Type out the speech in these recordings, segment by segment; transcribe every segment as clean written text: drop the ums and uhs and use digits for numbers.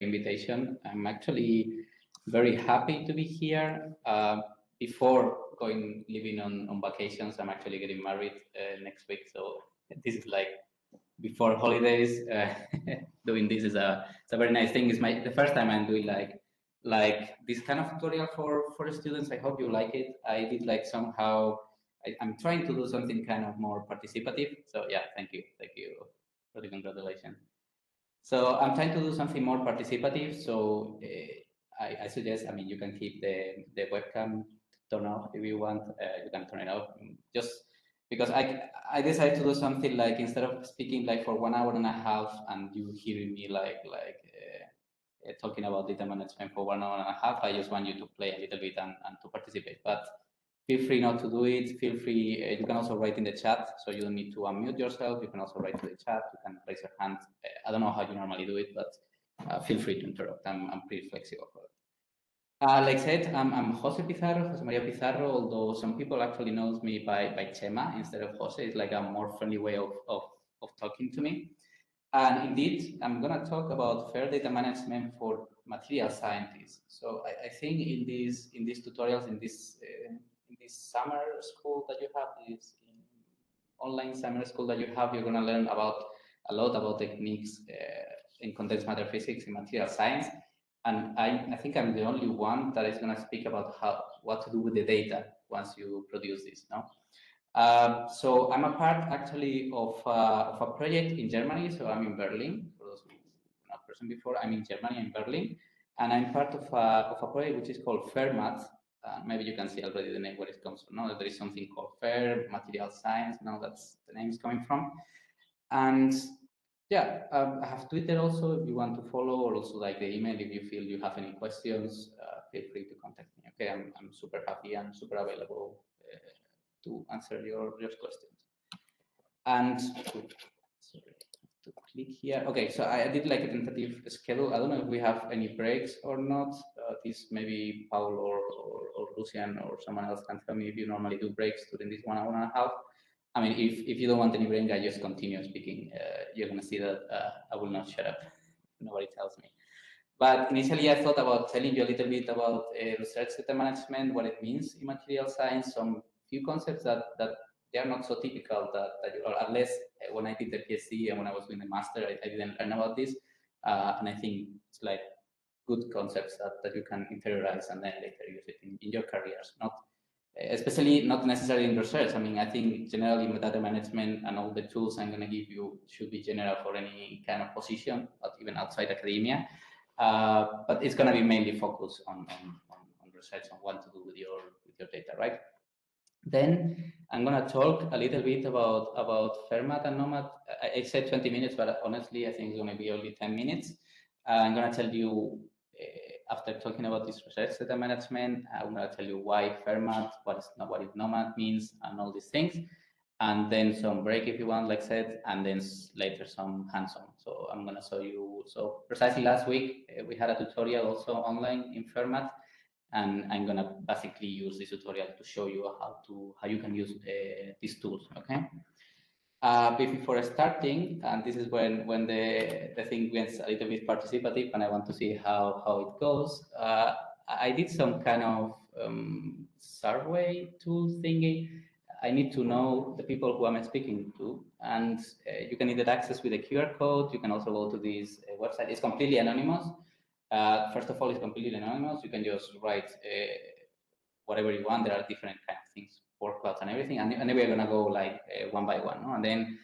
invitation. I'm actually very happy to be here. Before leaving on vacations, I'm actually getting married next week. So this is like before holidays. Doing this is it's a very nice thing. It's the first time I'm doing like this kind of tutorial for students. I hope you like it. I did like somehow. I'm trying to do something kind of more participative. So yeah, thank you for the congratulations. So I'm trying to do something more participative. So I suggest, I mean, you can keep the webcam turned off if you want. You can turn it off. Just because I decided to do something like instead of speaking like for 1 hour and a half and you hearing me talking about data management for 1 hour and a half, I just want you to play a little bit and to participate. But feel free not to do it. Feel free. You can also write in the chat, so you don't need to unmute yourself. You can also write to the chat. You can raise your hand. I don't know how you normally do it, but feel free to interrupt. I'm pretty flexible for it. Like I said, I'm Jose Pizarro, Jose Maria Pizarro, although some people actually knows me by Chema instead of Jose. It's like a more friendly way of talking to me. And indeed, I'm going to talk about fair data management for material scientists. So I think in these tutorials, in this summer school that you have, this online summer school that you have, you're going to learn a lot about techniques in condensed matter physics in material science. And I think I'm the only one that is going to speak about what to do with the data once you produce this. No. So I'm a part actually of a project in Germany. So I'm in Berlin. For those who not present before, I'm in Germany, in Berlin, and I'm part of a project which is called FairMath. Maybe you can see already the name where it comes from. Now there is something called Fair Material Science. Now that's the name is coming from. And yeah, I have Twitter also if you want to follow, or also like the email if you feel you have any questions. Feel free to contact me. Okay, I'm super happy and super available to answer your questions. And sorry, to click here. Okay, so I did like a tentative schedule. I don't know if we have any breaks or not. This maybe Paul or Lucian or someone else can tell me if you normally do breaks during this 1 hour and a half. I mean, if you don't want any break, I just continue speaking. You're gonna see that I will not shut up. Nobody tells me. But initially, I thought about telling you a little bit about research data management, what it means in material science, some few concepts that they are not so typical that you, or unless when I did the PhD and when I was doing the master, I didn't learn about this. And I think it's like good concepts that you can interiorize and then later use it in your careers, not especially not necessarily in research. I mean, I think generally metadata management and all the tools I'm going to give you should be general for any kind of position, but even outside academia. But it's going to be mainly focused on research on what to do with your data, right? Then I'm going to talk a little bit about FairMath and NOMAD. I said 20 minutes, but honestly, I think it's going to be only 10 minutes. I'm going to tell you, after talking about this research data management, I'm going to tell you why FairMath, what NOMAD means, and all these things. And then some break if you want, like I said, and then later some hands-on. So I'm going to show you. So precisely last week, we had a tutorial also online in FairMath. And I'm gonna basically use this tutorial to show you how you can use these tools. Okay. Before starting, and this is when the thing gets a little bit participative, and I want to see how it goes. I did some kind of survey tool thingy. I need to know the people who I'm speaking to, and you can either access with a QR code. You can also go to this website. It's completely anonymous. First of all, it's completely anonymous. You can just write whatever you want. There are different kind of things, word clouds and everything. And we're going to go like one by one. No? And then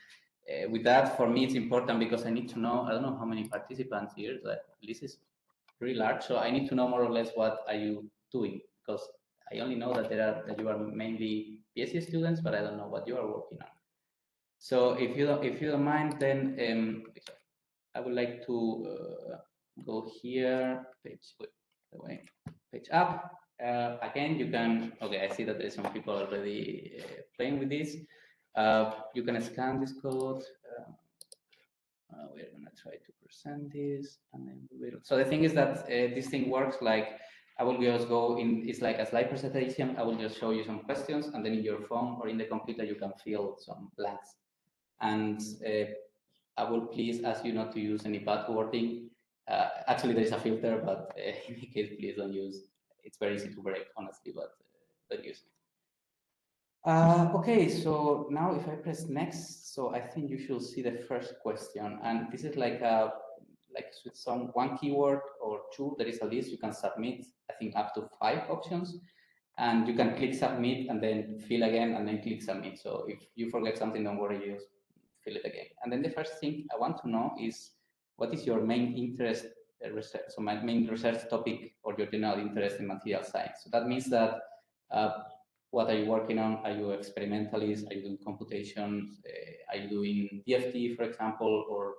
with that, for me, it's important because I need to know, I don't know how many participants here, but this is pretty large. So I need to know more or less what are you doing, because I only know that you are mainly PhD students, but I don't know what you are working on. So if you don't mind, then I would like to go here, page up. Again, you can, okay, I see that there's some people already playing with this. You can scan this code. We're gonna try to present this, and then we will. So the thing is that this thing works like, I will just go in, it's like a slide presentation. I will just show you some questions, and then in your phone or in the computer, you can fill some blanks. And I will please ask you not to use any bad wording. Actually, there is a filter, but in any case, please don't use. It's very easy to break, honestly, but don't use it. Okay, so now if I press next, so I think you should see the first question, and this is like with some one keyword or two. There is a list you can submit. I think up to 5 options, and you can click submit and then fill again and then click submit. So if you forget something, don't worry, you just fill it again. And then the first thing I want to know is what is your main interest research? So my main research topic or your general interest in material science. So that means that what are you working on? Are you experimentalist? Are you doing computations? Are you doing DFT, for example, or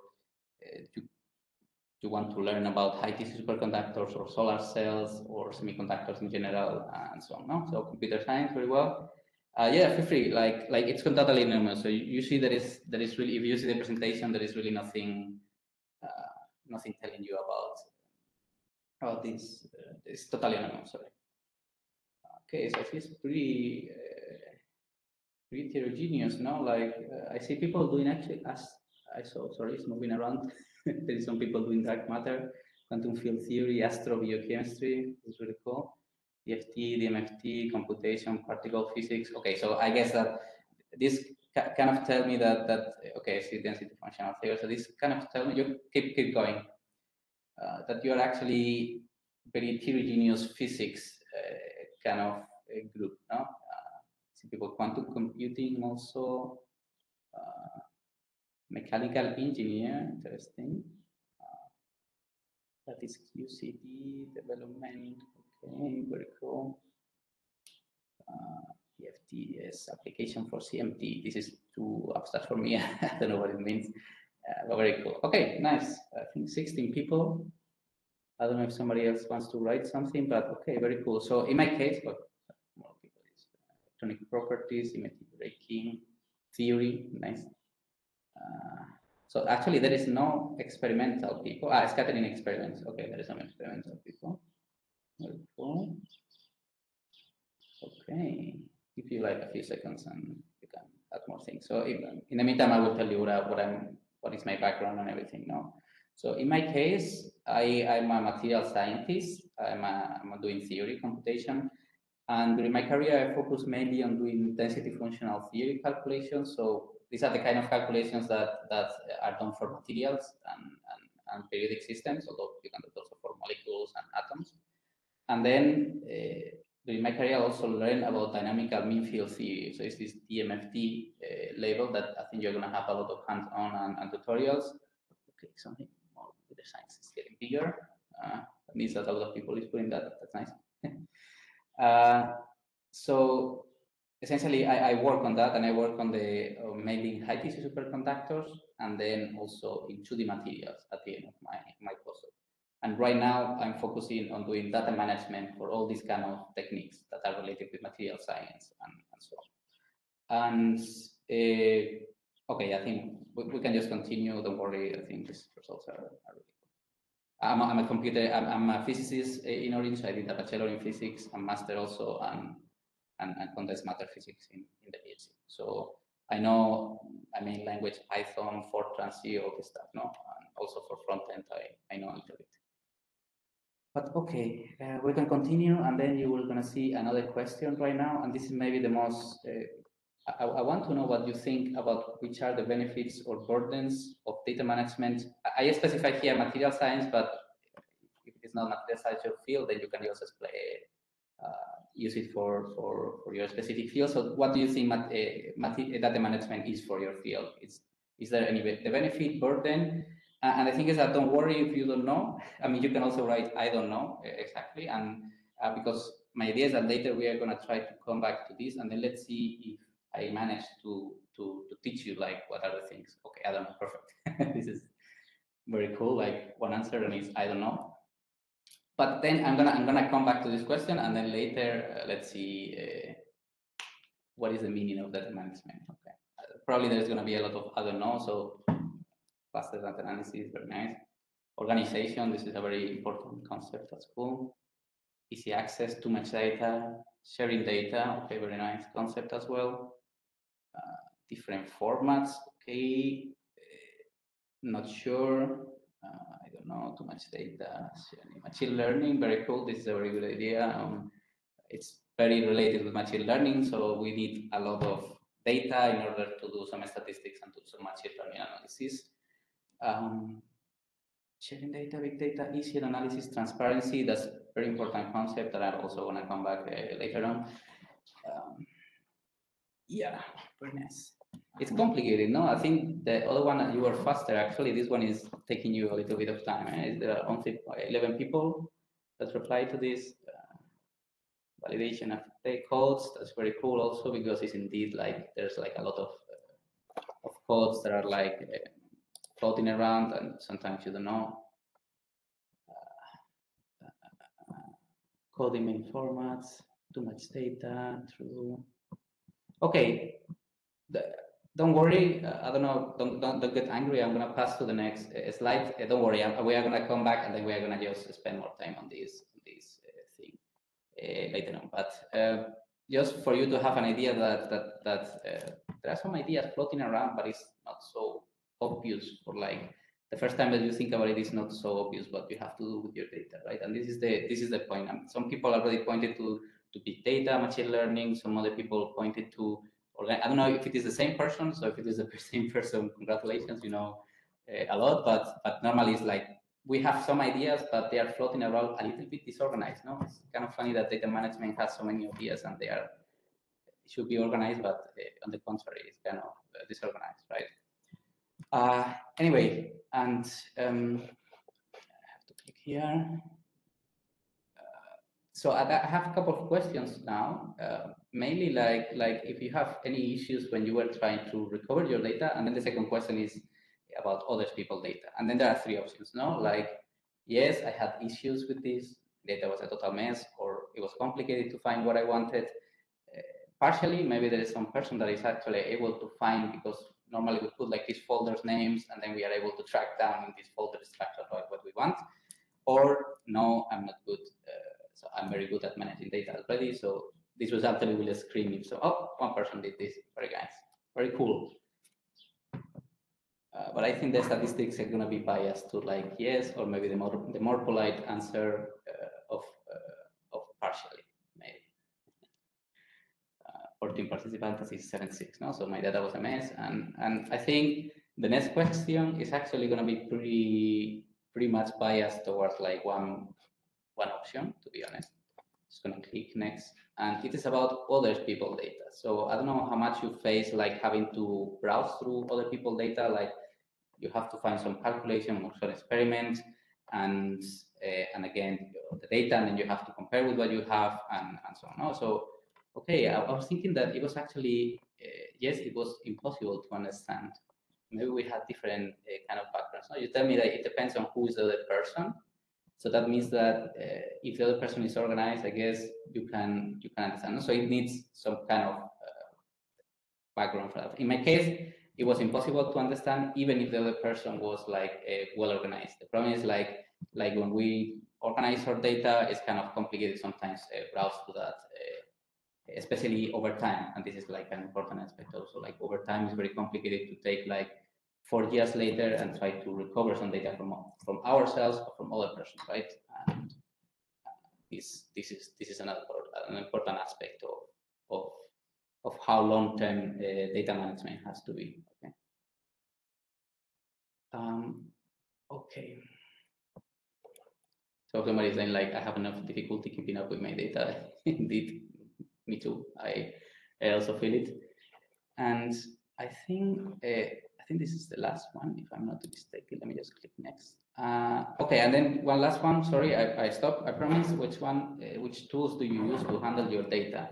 you want to learn about high-tissue superconductors or solar cells or semiconductors in general and so on. No? So computer science, very well. Yeah, feel free. Like it's totally anonymous. So you see there is really, if you see the presentation, there is really nothing nothing telling you about this. It's totally anonymous. Sorry. Okay, so it's pretty pretty heterogeneous. No, like I see people doing actually as I saw. Sorry, it's moving around. There is some people doing dark matter, quantum field theory, astrobiochemistry. It's really cool. DFT, DMFT, computation, particle physics. Okay, so I guess that this kind of tell me that okay, see density functional theory. So this kind of tell me you keep going. That you are actually very heterogeneous physics kind of group, no? See people quantum computing also. Mechanical engineer, interesting. That is QCD development. Okay, very cool. PFTS application for CMT. This is too abstract for me. I don't know what it means. But very cool. Okay, nice. I think 16 people. I don't know if somebody else wants to write something, but okay, very cool. So in my case, but more people is electronic properties, symmetric breaking, theory, nice. So actually, there is no experimental people. Scattering experiments. Okay, there is some experimental people. Very cool. Okay, give you like a few seconds and you can add more things. So in the meantime, I will tell you what is my background and everything. No. So in my case, I'm a material scientist. I'm doing theory computation. And during my career, I focus mainly on doing density functional theory calculations. So these are the kind of calculations that are done for materials and periodic systems, although you can do it also for molecules and atoms. And then during my career, I also learned about dynamical mean field theory. So it's this DMFT label that I think you're going to have a lot of hands-on and tutorials. Okay, something more with the science is getting bigger. That means that a lot of people is putting that. That's nice. So essentially, I work on that, and I work on the mainly high tissue superconductors, and then also in 2D materials at the end of my postdoc. And right now, I'm focusing on doing data management for all these kind of techniques that are related with material science and so on. And okay, I think we can just continue. Don't worry. I think these results are really cool. I'm a physicist in origin, so I did a bachelor in physics and master also, and condensed matter physics in the PhD. So I know, I mean, language Python, Fortran, C, all this stuff, no? And also for front end, I know a little bit. But okay, we can continue, and then you will gonna see another question right now, and this is maybe the most. I want to know what you think about which are the benefits or burdens of data management. I specify here material science, but if it is not material science your field, then you can also use it for your specific field. So what do you think data management is for your field? Is there any the benefit, burden? And the thing is that don't worry if you don't know. I mean, you can also write, I don't know exactly. And because my idea is that later we are going to try to come back to this, and then let's see if I manage to teach you like what are the things. Okay, I don't know, perfect. This is very cool. Like one answer and is I don't know. But then I'm gonna come back to this question, and then later let's see what is the meaning of data management. Okay, probably there's gonna be a lot of I don't know. So faster data analysis, very nice. Organization, this is a very important concept. That's cool. Easy access, too much data, sharing data. Okay, very nice concept as well. Different formats. Okay, not sure. I don't know, too much data. Machine learning, very cool. This is a very good idea. It's very related with machine learning, so we need a lot of data in order to do some statistics and do some machine learning analysis. Sharing data, big data, easier analysis, transparency, that's a very important concept that I'm also going to come back later on. Yeah, very nice. It's complicated, no? I think the other one, you were faster, actually. This one is taking you a little bit of time. There are only 11 people that reply to this validation of the codes. That's very cool also, because it's indeed like, there's like a lot of codes that are like floating around, and sometimes you don't know. Coding main formats, too much data, true. Okay, don't worry. I don't know. Don't get angry. I'm gonna pass to the next slide. Don't worry. We are gonna come back, and then we are gonna just spend more time on this thing later on. But just for you to have an idea that there are some ideas floating around, but it's not so obvious. For like the first time that you think about it, it's not so obvious what you have to do with your data, right? And this is the point. Some people already pointed to big data, machine learning. Some other people pointed to, or I don't know if it is the same person. So if it is the same person, congratulations, you know a lot. But normally it's like we have some ideas, but they are floating around a little bit disorganized. No, it's kind of funny that data management has so many ideas and they should be organized, but on the contrary, it's kind of disorganized, right? Anyway, and I have to click here. So I have a couple of questions now, mainly like if you have any issues when you were trying to recover your data, and then the second question is about other people's data. And then there are three options, no? Like, yes, I had issues with this, data was a total mess, or it was complicated to find what I wanted. Partially, maybe there is some person that is actually able to find, because normally we put like these folders names, and then we are able to track down in this folder structure what we want. Or no, I'm not good. So I'm very good at managing data already. So this was actually will screen if so. Oh, one person did this. Very nice. Very cool. But I think the statistics are going to be biased to like yes, or maybe the more polite answer of partially, maybe. 14 participants is 76. No, so my data was a mess, and I think the next question is actually going to be pretty much biased towards like one option, to be honest. Just gonna click next, and it is about other people's data. So I don't know how much you face like having to browse through other people's data, like you have to find some calculation or some experiment, and again the data, and then you have to compare with what you have, and so on. No? So okay, I was thinking that it was actually yes, it was impossible to understand. Maybe we had different kind of backgrounds. No? You tell me that it depends on who is the other person. So that means that if the other person is organized, I guess you can understand. So it needs some kind of background for that. In my case, it was impossible to understand, even if the other person was like well organized. The problem is like when we organize our data, it's kind of complicated sometimes browse to that, especially over time. And this is like an important aspect also. Like over time, it's very complicated to take like 4 years later and try to recover some data from ourselves or from other persons, right? And this is an important aspect of how long-term data management has to be. Okay. Okay. So somebody is saying like I have enough difficulty keeping up with my data. Indeed, me too. I also feel it, and I think this is the last one, if I'm not mistaken. Let me just click next. Okay, and then one last one. Sorry, I stopped. I promise. Which tools do you use to handle your data?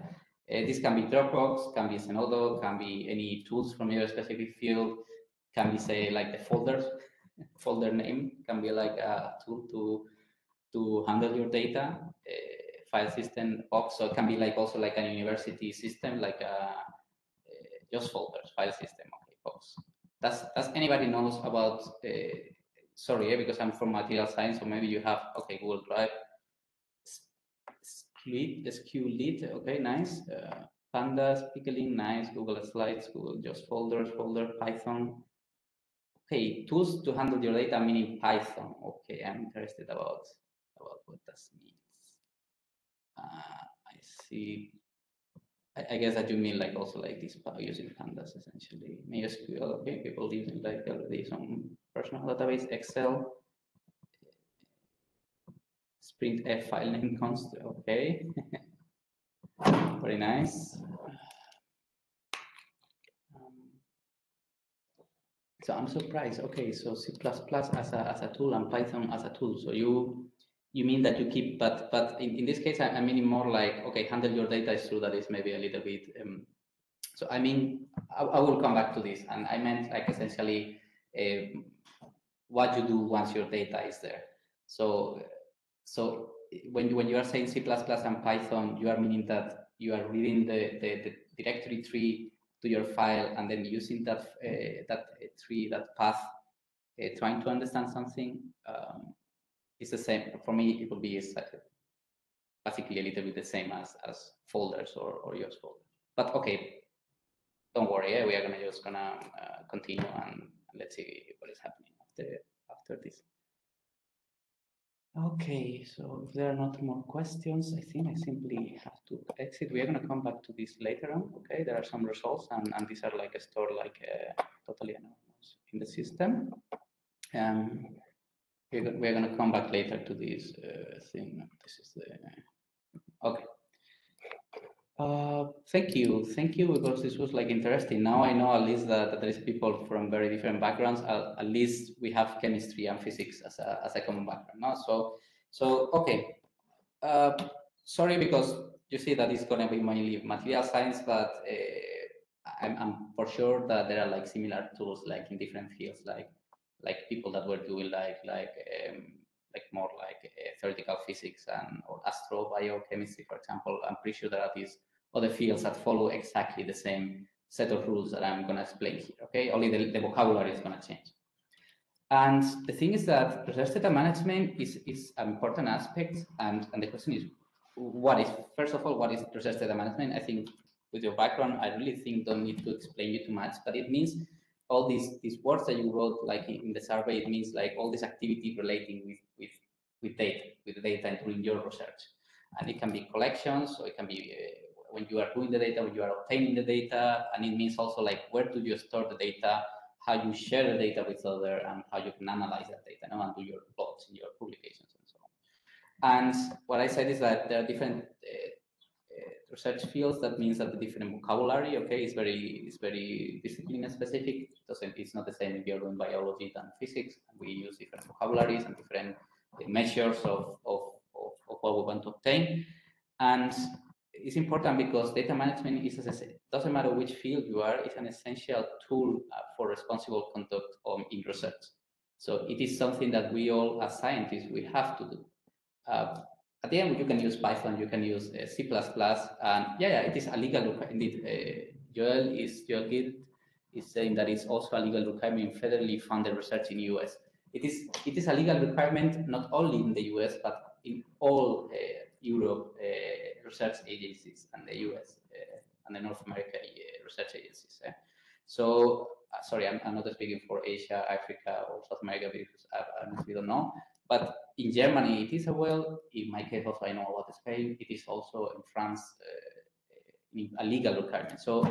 This can be Dropbox, can be Zenodo, can be any tools from your specific field. Can be say like the folder name can be like a tool to handle your data. File system box, so it can be like also like a university system, like a just folders, file system. Okay, box. Does anybody knows about? Sorry, because I'm from material science, so maybe you have Google Drive. SQLite, okay, nice. Pandas, Pickling, nice. Google Slides, Google just folder, Python. Okay, tools to handle your data, meaning Python. Okay, I'm interested about what that means. I see. I guess that you mean like also like this using pandas essentially. MySQL, okay, people using like already some personal database, Excel, Sprint F file name const, okay. Very nice. So I'm surprised. Okay, so C++ as a tool and Python as a tool. So you mean that you keep, but in this case, I'm meaning more like, okay, handle your data is true that is maybe a little bit. So I mean, I will come back to this, and I meant like essentially what you do once your data is there. So when you are saying C++ and Python, you are meaning that you are reading the directory tree to your file and then using that tree, that path, trying to understand something. It's the same for me. It will be basically a little bit the same as folders or your folders. But okay, don't worry. We are just gonna continue and let's see what is happening after this. Okay, so if there are not more questions, I think I simply have to exit. We are going to come back to this later on. Okay, there are some results, and these are like stored like totally anonymous in the system. We're going to come back later to this thing. This is the okay. Thank you, because this was like interesting. Now I know at least that there is people from very different backgrounds. At least we have chemistry and physics as a common background. No? So okay. Sorry, because you see that it's going to be mainly material science, but I'm for sure that there are like similar tools like in different fields, like people that were doing like more like theoretical physics and or astrobiochemistry, for example. I'm pretty sure there are these other fields that follow exactly the same set of rules that I'm going to explain here. Okay, only the vocabulary is going to change. And the thing is that research data management is an important aspect, and the question is, what is, first of all, what is research data management? I think with your background, I really think don't need to explain you too much, but it means all these words that you wrote like in the survey, it means like all this activity relating with data and doing your research. And it can be collections, or it can be when you are doing the data, when you are obtaining the data, and it means also like where do you store the data, how you share the data with others, and how you can analyze that data, and do your plots in your publications and so on. And what I said is that there are different research fields. That means that the different vocabulary, okay, is very discipline specific. It's not the same if you're doing biology than physics. We use different vocabularies and different measures of what we want to obtain. And it's important because data management doesn't matter which field you are, it's an essential tool for responsible conduct in research. So it is something that we all as scientists, we have to do. At the end, you can use Python, you can use C++, and yeah, it is a legal requirement. Indeed, Joel Gill is saying that it's also a legal requirement in federally funded research in the US. It is a legal requirement not only in the US, but in all Europe research agencies and the US and the North America research agencies. So, sorry, I'm not speaking for Asia, Africa, or South America because I honestly don't know. But in Germany, it is in my case also I know about Spain, it is also in France a legal requirement. So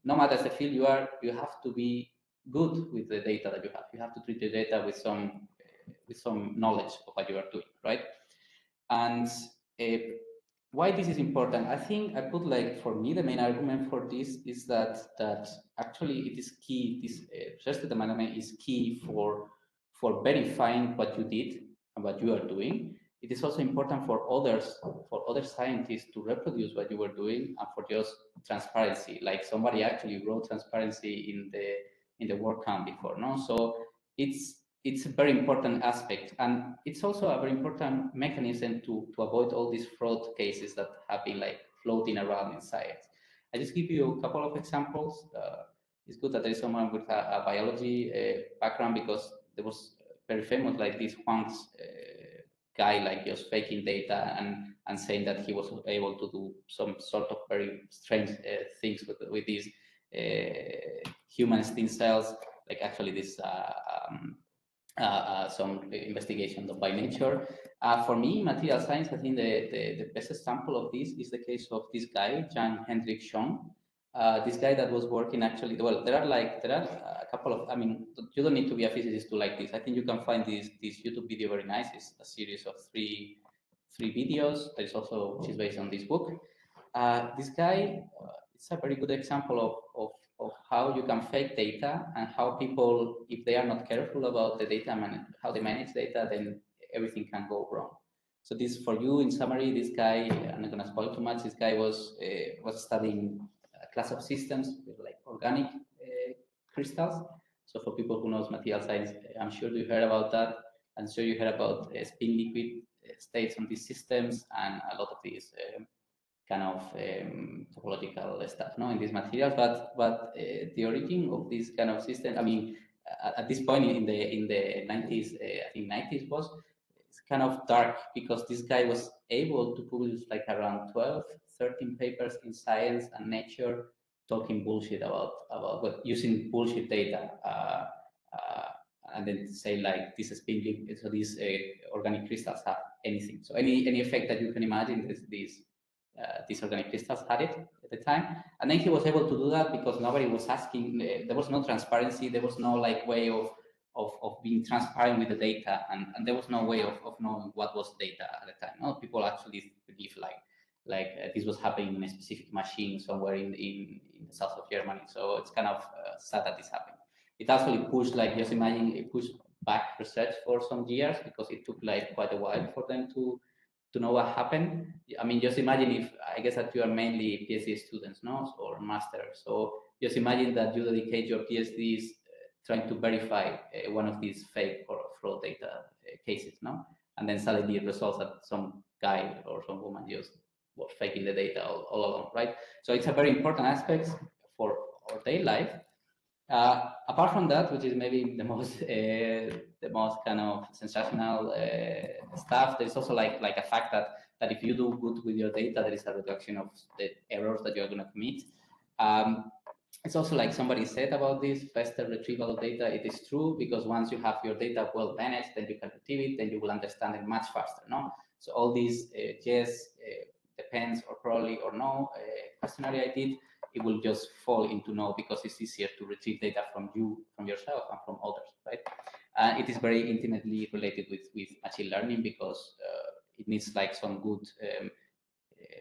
no matter the field you are, you have to be good with the data that you have. You have to treat the data with some knowledge of what you are doing, right? And why this is important, I think I put like, for me, the main argument for this is that actually it is key, this research data management is key for verifying what you did and what you are doing. It is also important for other scientists to reproduce what you were doing, and for just transparency, like somebody actually wrote transparency in the word count before, no? So it's a very important aspect, and it's also a very important mechanism to avoid all these fraud cases that have been like floating around in science. I just give you a couple of examples. It's good that there is someone with a biology background, because there was very famous like this Huang's guy like just faking data and saying that he was able to do some sort of very strange things with these human stem cells. actually this some investigation done by Nature. For me, material science, I think the best example of this is the case of this guy, Jan Hendrik Schoen. This guy that was working actually, well, there are a couple of, I mean, you don't need to be a physicist to like this. I think you can find this YouTube video very nice. It's a series of three videos. There is also, which is based on this book. This guy, it's a very good example of how you can fake data and how people, if they are not careful about the data, how they manage data, then everything can go wrong. So this, for you, in summary, this guy, I'm not going to spoil too much, this guy was studying a class of systems with like organic crystals. So for people who knows material science, I'm sure you heard about that. I'm sure you heard about spin liquid states on these systems and a lot of these kind of topological stuff, no, in these materials. But the origin of this kind of system, I mean, at this point in the 90s, I think 90s was, it's kind of dark because this guy was able to publish like around 12, 13 papers in Science and Nature talking bullshit about using bullshit data. And then say like this spin liquid, so these organic crystals have anything. So any effect that you can imagine, these organic crystals had it at the time. And then he was able to do that because nobody was asking, there was no transparency, there was no like way of being transparent with the data, and there was no way of knowing what was data at the time. No, people actually believe like this was happening in a specific machine somewhere in the south of Germany. So it's kind of sad that this happened. It actually pushed, like, just imagine, it pushed back research for some years because it took like quite a while for them to know what happened. I mean, just imagine if, I guess that you are mainly PhD students, no, or masters. So just imagine that you dedicate your PhDs trying to verify one of these fake or fraud data cases, no, and then suddenly it results that some guy or some woman just was faking the data all along, right? So it's a very important aspect for our daily life. Apart from that, which is maybe the most kind of sensational stuff, there's also like a fact that if you do good with your data, there is a reduction of the errors that you're going to commit. It's also like somebody said about this faster retrieval of data. It is true because once you have your data well managed, then you can retrieve it, then you will understand it much faster. No, so all these yes, depends, or probably, or no questionnaire I did, it will just fall into no because it's easier to retrieve data from you, from yourself, and from others, right? And it is very intimately related with machine learning because it needs like some good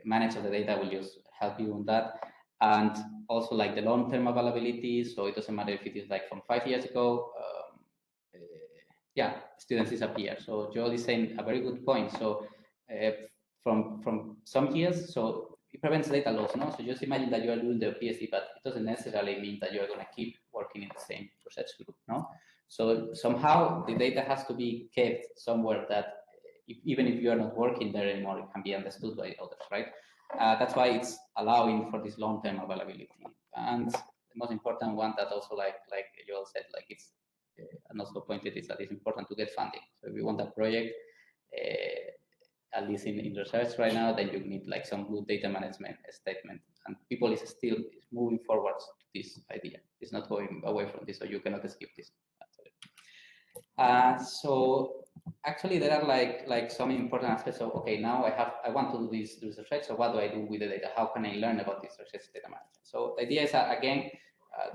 manage of the data will just help you on that. And also like the long-term availability. So it doesn't matter if it is like from 5 years ago, yeah, students disappear. So Joel is saying a very good point. So from some years, so it prevents data loss, no? So just imagine that you are doing the PhD, but it doesn't necessarily mean that you are going to keep working in the same research group, no? So somehow the data has to be kept somewhere that even if you are not working there anymore, it can be understood by others, right? That's why it's allowing for this long-term availability. And the most important one that also, like Joel said, like it's and also pointed is that it's important to get funding. So if you want a project, at least in research right now, then you need like some good data management statement. And people is still moving forwards to this idea. It's not going away from this, so you cannot skip this. So actually there are like some important aspects of, okay, now I want to do this research, so what do I do with the data? How can I learn about this research data management? So the idea is again,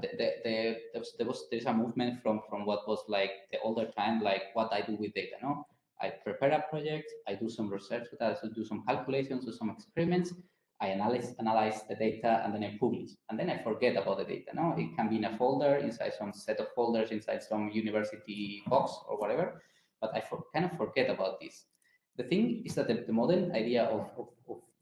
there's a movement from what was like the older time, like what I do with data, no? I prepare a project, I do some research with that, so do some calculations, do some experiments, I analyze the data, and then I publish, and then I forget about the data. No, it can be in a folder, inside some set of folders, inside some university box or whatever, but I kind of forget about this. The thing is that the modern idea of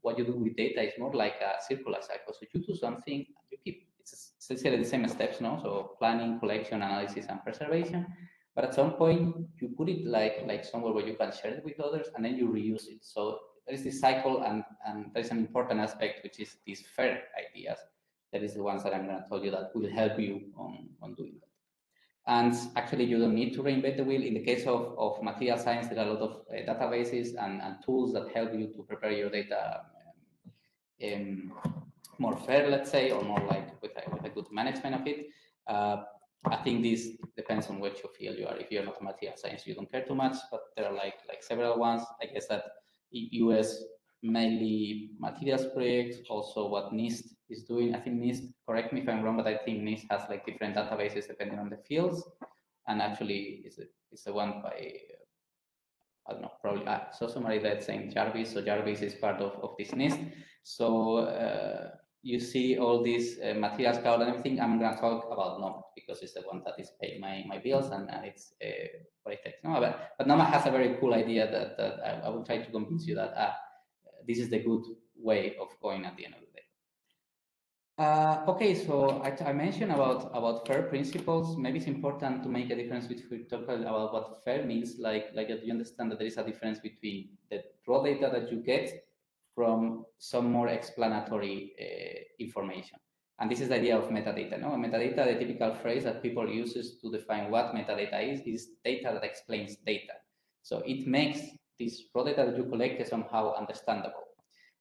what you do with data is more like a circular cycle. So you do something, you keep, it's essentially the same steps, no? So planning, collection, analysis, and preservation. But at some point, you put it like somewhere where you can share it with others, and then you reuse it. So there is this cycle, and there is an important aspect, which is these FAIR ideas. That is the ones that I'm going to tell you that will help you on doing that. And actually, you don't need to reinvent the wheel. In the case of material science, there are a lot of databases and tools that help you to prepare your data more fair, let's say, or more like with a good management of it. I think this depends on which field you are. If you're not material science, you don't care too much, but there are like several ones. I guess that US mainly materials projects, also what NIST is doing. I think NIST, correct me if I'm wrong, but I think NIST has like different databases depending on the fields. And actually it's the one by, I don't know, probably I saw somebody that's saying Jarvis. So Jarvis is part of this NIST. So you see all these materials cloud and everything. I'm going to talk about NOMA because it's the one that is paying my bills and it's what it takes. No, but NOMA has a very cool idea that I will try to convince you that this is the good way of going at the end of the day. Okay, so I mentioned about FAIR principles. Maybe it's important to make a difference between talking about what FAIR means. Like you understand that there is a difference between the raw data that you get from some more explanatory information. And this is the idea of metadata. No, metadata, the typical phrase that people uses to define what metadata is data that explains data. So it makes this raw data that you collect somehow understandable.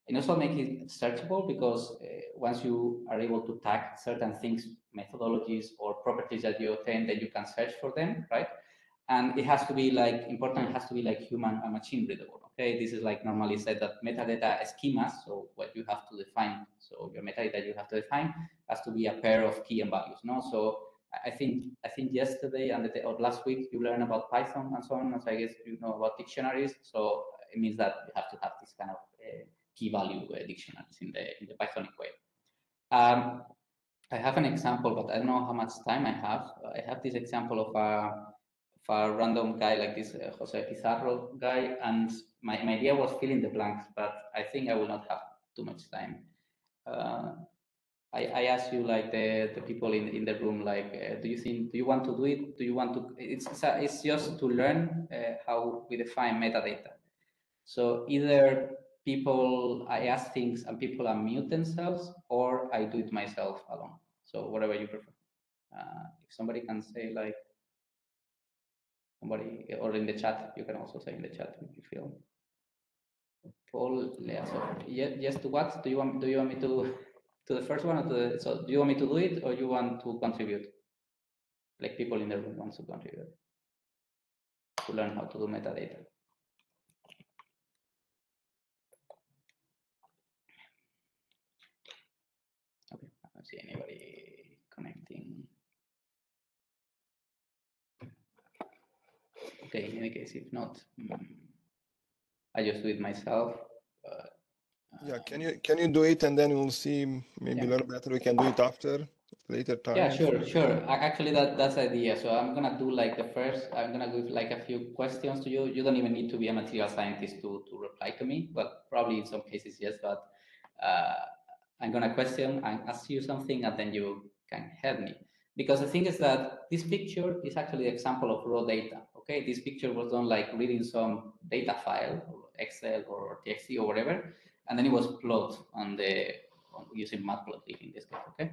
And also make it searchable because once you are able to tag certain things, methodologies or properties that you obtain, then you can search for them, right? And it has to be like important, it has to be like human and machine readable. Okay, this is like normally said that metadata schemas, so what you have to define, so your metadata you have to define has to be a pair of key and values. No, so I think yesterday and or last week you learned about Python and so on. So I guess you know about dictionaries. So it means that you have to have this kind of key value dictionaries in the Pythonic way. I have an example, but I don't know how much time I have. I have this example of a random guy like this Jose Pizarro guy, and my idea was filling the blanks, but I think I will not have too much time. I ask you, like the people in the room, like, do you want to do it? Do you want to? It's just to learn how we define metadata. So either I ask things and people unmute themselves, or I do it myself alone. So whatever you prefer. If somebody can say like somebody, or in the chat, you can also say in the chat if you feel. Paul Leasov. Yes, to what? Do you want me to the first one, or to the, so do you want me to do it, or you want to contribute? Like people in the room want to contribute to learn how to do metadata. Okay, I don't see anybody connecting. Okay, in any case, if not, I just do it myself. Yeah, can you do it and then we'll see, maybe learn better. We can do it after later time. Yeah, sure. Actually, that's the idea. So I'm gonna do like the first. I'm gonna give like a few questions to you. You don't even need to be a material scientist to reply to me, but probably in some cases yes. But I'm gonna question and ask you something, and then you can help me. Because the thing is that this picture is actually an example of raw data. Okay, this picture was done like reading some data file, or Excel or TXT or whatever, and then it was plotted on using Matplotlib in this case. Okay.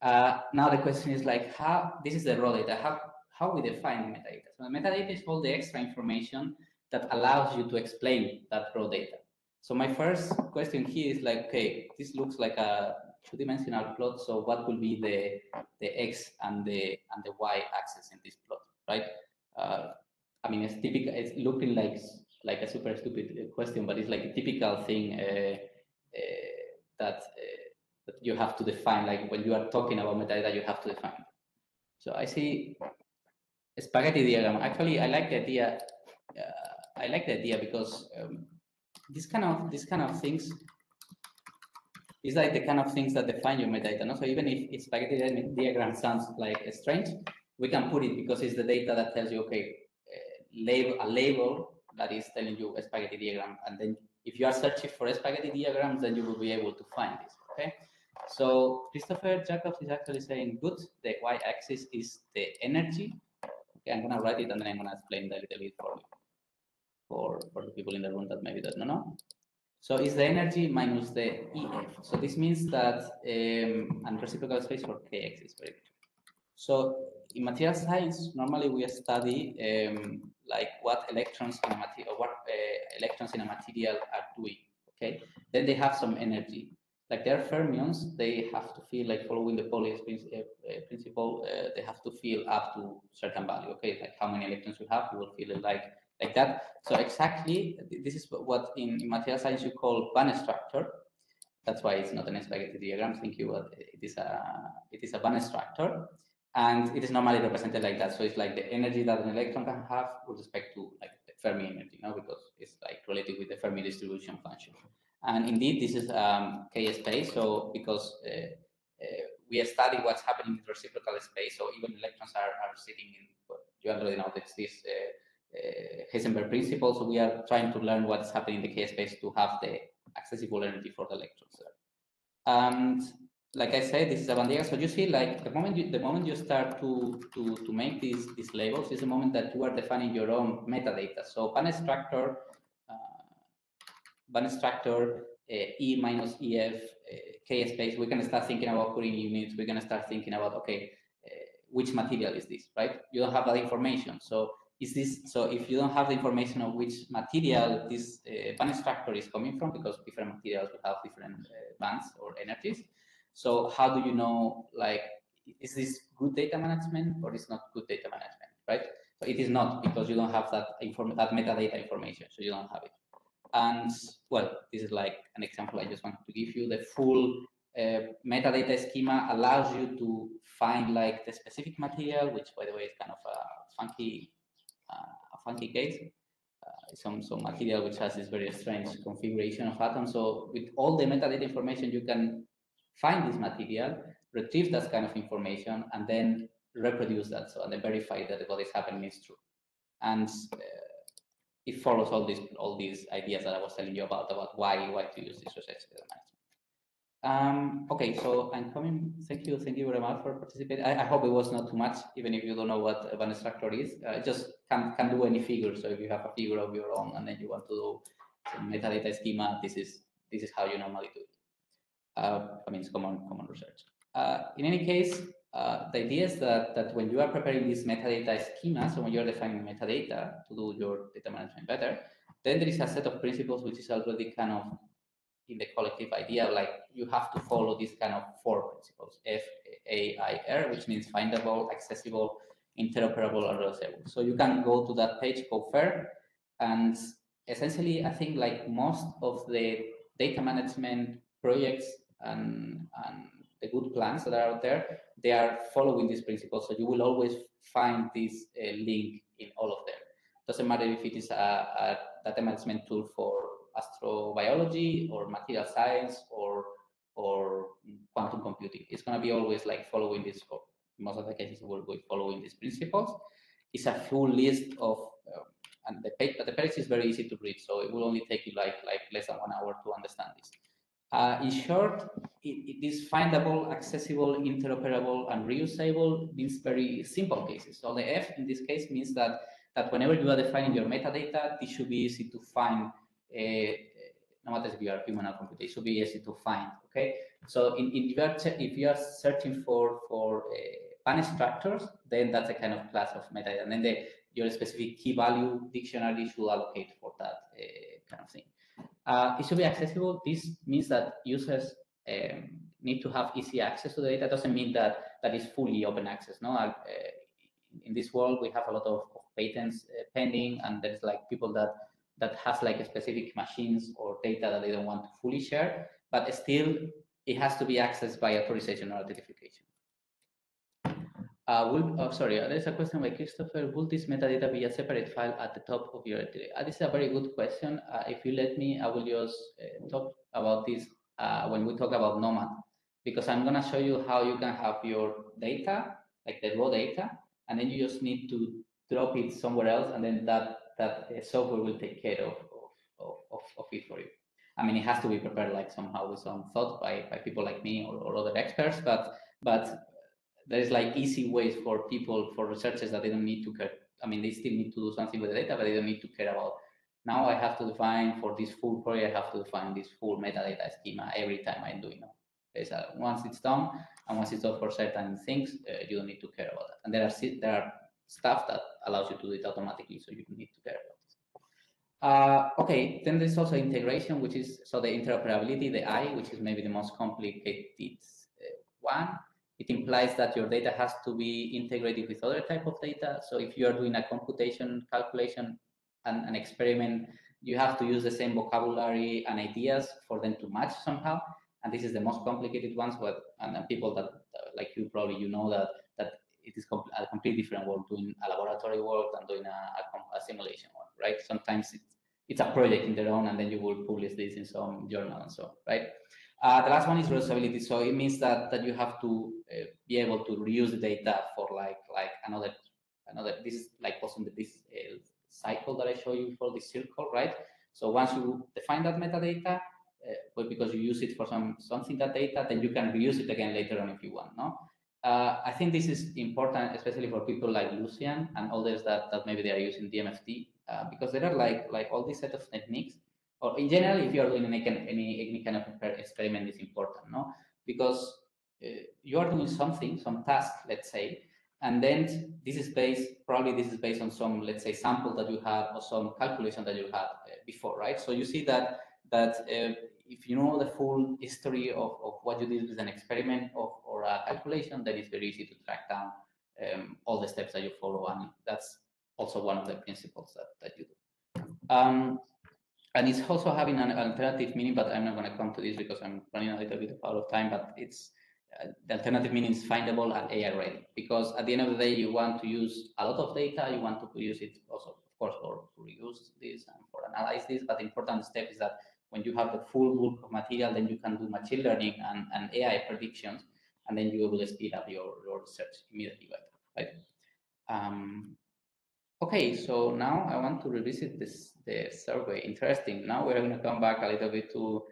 Now the question is like, how this is the raw data, how we define metadata. So metadata is all the extra information that allows you to explain that raw data. So my first question here is like, okay, this looks like a two-dimensional plot. So what will be the x and the y axis in this plot, right? I mean, it's typical. It's looking like a super stupid question, but it's like a typical thing that you have to define. Like when you are talking about metadata, you have to define. So I see a spaghetti diagram. Actually, I like the idea. I like the idea because this kind of things is like the kind of things that define your metadata. No? So even if spaghetti diagram sounds like strange, we can put it because it's the data that tells you, okay, a label that is telling you a spaghetti diagram, and then if you are searching for spaghetti diagrams, then you will be able to find this. Okay. So Christopher Jacobs is actually saying, good, the y-axis is the energy. Okay, I'm gonna write it and then I'm gonna explain that a little bit for the people in the room that maybe don't know. So it's the energy minus the EF. So this means that, and reciprocal space for Kx is very good. So in material science, normally we study like what electrons in a material, or what electrons in a material are doing. Okay, then they have some energy. like their fermions, they have to feel like following the Pauli's principle. They have to feel up to certain value. Okay, like how many electrons you have, you will feel it like that. So exactly, this is what in material science you call band structure. That's why it's not an spaghetti diagram. Thank you. But it is a band structure, and it is normally represented like that. So it's like the energy that an electron can have with respect to like the Fermi energy, because it's like related with the Fermi distribution function. And indeed, this is K space. So because we study what's happening in reciprocal space, so even electrons are sitting in. Well, you already know this Heisenberg principle. So we are trying to learn what's happening in the K space to have the accessible energy for the electrons there. And like I said, this is a band diagram. So you see, like the moment you start to make these labels is the moment that you are defining your own metadata. So band structure, E minus EF, K space. We can start thinking about putting units. We're gonna start thinking about, okay, which material is this, right? You don't have that information. So is this, so if you don't have the information of which material this band structure is coming from, because different materials will have different bands or energies. So how do you know, like, is this good data management or is not good data management, right? So it is not, because you don't have that that metadata information, so you don't have it. And well, this is like an example I just wanted to give you. The full metadata schema allows you to find like the specific material, which by the way is kind of a funky case. Some material which has this very strange configuration of atoms. So with all the metadata information, you can find this material, retrieve that kind of information, and then reproduce that. So and then verify that what is happening is true. And it follows all these ideas that I was telling you about why to use this research data management. Okay, so I'm coming. Thank you very much for participating. I hope it was not too much, even if you don't know what a band structure is. Just can do any figure. So if you have a figure of your own and then you want to do some metadata schema, this is how you normally do it. I mean, it's common research. In any case, the idea is that when you are preparing this metadata schema, so when you are defining metadata to do your data management better, then there is a set of principles which is already kind of in the collective idea, like you have to follow these kind of 4 principles, FAIR, which means findable, accessible, interoperable, and reusable. So you can go to that page called FAIR, and essentially, I think like most of the data management projects and the good plans that are out there, they are following these principles. So you will always find this link in all of them. Doesn't matter if it is a data management tool for astrobiology or material science or quantum computing. It's going to be always like following this. Most of the cases will be following these principles. It's a full list of and the page is very easy to read, so it will only take you like less than 1 hour to understand this. In short, it is findable, accessible, interoperable, and reusable means very simple cases. So the F in this case means that whenever you are defining your metadata, this should be easy to find. No matter if you are human or computer, it should be easy to find. Okay, so if you are searching for band structures, then that's a kind of class of metadata, and then your specific key value dictionary should allocate for that kind of thing. It should be accessible. This means that users need to have easy access to the data. It doesn't mean that is fully open access. No, in this world we have a lot of patents pending, and there's like people that has like specific machines or data that they don't want to fully share, but still it has to be accessed by authorization or authentication. Sorry, there's a question by Christopher. Will this metadata be a separate file at the top of your array? This is a very good question. If you let me, I will just talk about this when we talk about Nomad, because I'm going to show you how you can have your data, like the raw data, and then you just need to drop it somewhere else, and then that software will take care of it for you. I mean, it has to be prepared like somehow with some thought by people like me or other experts, but there's like easy ways for people, for researchers, that they don't need to care. I mean, they still need to do something with the data, but they don't need to care about, now I have to define for this full project, I have to define this full metadata schema every time I'm doing it. Once it's done, and once it's done for certain things, you don't need to care about that. And there are stuff that allows you to do it automatically, so you don't need to care about this. Okay, then there's also integration, which is so the interoperability, the I, which is maybe the most complicated one. It implies that your data has to be integrated with other type of data. So if you are doing a computation, calculation, and an experiment, you have to use the same vocabulary and ideas for them to match somehow. And this is the most complicated ones. But and people that like you probably know that it is a completely different world doing a laboratory work than doing a simulation work, right? Sometimes it's a project in their own, and then you will publish this in some journal and so on, right? The last one is reusability. So it means that you have to be able to reuse the data for like another. This is like also this cycle that I show you for this circle, right? So once you define that metadata, but because you use it for something that data, then you can reuse it again later on if you want, no? I think this is important, especially for people like Lucian and others that maybe they are using DMFT, because there are like all these set of techniques, or in general, if you are doing any kind of experiment, is important, no? Because you are doing something, some task, let's say, and then this is based on some, let's say, sample that you had or some calculation that you had before, right? So you see that if you know the full history of what you did with an experiment or a calculation, then it's very easy to track down all the steps that you follow, and that's also one of the principles that you do. And it's also having an alternative meaning, but I'm not going to come to this because I'm running a little bit out of time, but it's the alternative meaning is findable and AI ready, because at the end of the day, you want to use a lot of data, you want to use it also, of course, for reuse this and for analyze this, but the important step is that when you have the full bulk of material, then you can do machine learning and AI predictions, and then you will speed up your research immediately, right? Okay, so now I want to revisit the survey. Interesting. Now we're going to come back a little bit to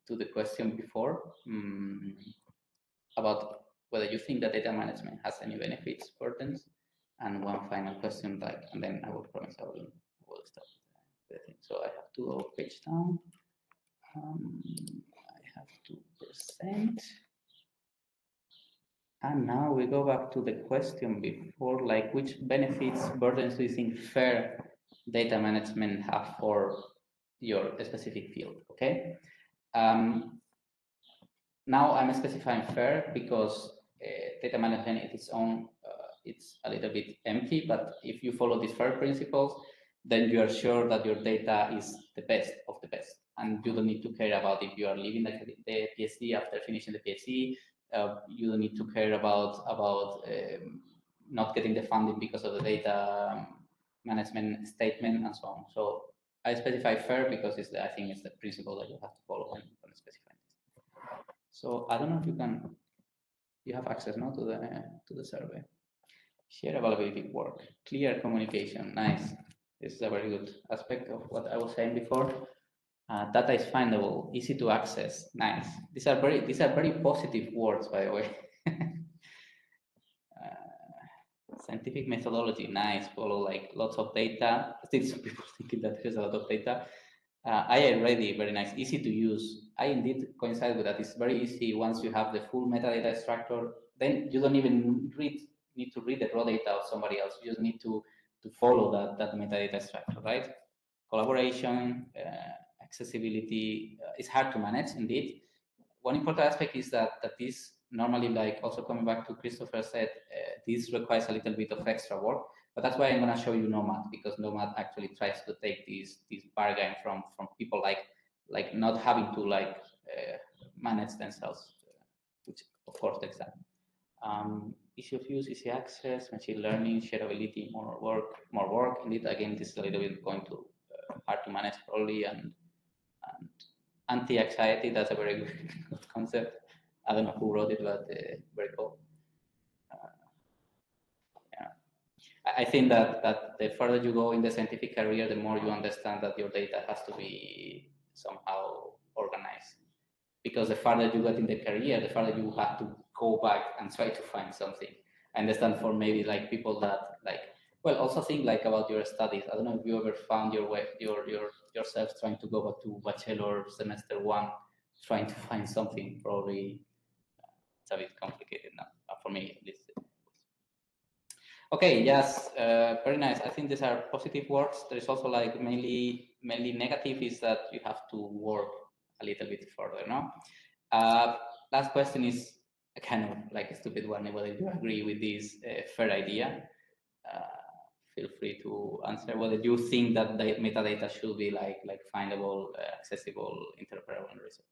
the question before about whether you think that data management has any benefits, burdens, and one final question, and then I will promise I will stop the thing. So I have to go page down. I have to present. And now we go back to the question before, like which benefits, burdens do you think fair data management have for your specific field, okay? Now I'm specifying fair because data management in its own, it's a little bit empty, but if you follow these FAIR principles, then you are sure that your data is the best of the best. And you don't need to care about if you are leaving the PhD after finishing the PhD. You don't need to care about not getting the funding because of the data management statement and so on. So I specify FAIR because I think it's the principle that you have to follow when specifying this. So I don't know if you have access now to the survey. Share availability work, clear communication, nice. This is a very good aspect of what I was saying before. Data is findable, easy to access, nice. These are very positive words, by the way. Scientific methodology, nice. Follow like lots of data. Still, some people thinking that there's a lot of data. AI ready, very nice, easy to use. I indeed coincide with that. It's very easy once you have the full metadata structure. Then you don't even need to read the raw data of somebody else. You just need to follow that metadata structure, right? Collaboration, accessibility. It's hard to manage, indeed. One important aspect is that this normally, like also coming back to Christopher said, this requires a little bit of extra work. But that's why I'm going to show you Nomad, because Nomad actually tries to take this bargain from people like not having to manage themselves, which of course takes time. Easy of use, easy access, machine learning, shareability, more work. Indeed, again, this is a little bit going to hard to manage probably, and anti-anxiety. That's a very good concept. I don't know who wrote it, but very cool. I think that the further you go in the scientific career, the more you understand that your data has to be somehow organized. Because the farther you get in the career, the farther you have to go back and try to find something. I understand for maybe like people that also think like about your studies. I don't know if you ever found yourself trying to go back to bachelor semester 1, trying to find something. Probably it's a bit complicated now, for me at least. Okay, yes, very nice. I think these are positive words. There is also like mainly negative is that you have to work a little bit further, no? Last question is a kind of like a stupid one, whether you agree with this fair idea. Feel free to answer whether you think that the metadata should be like findable, accessible, interpretable, and research,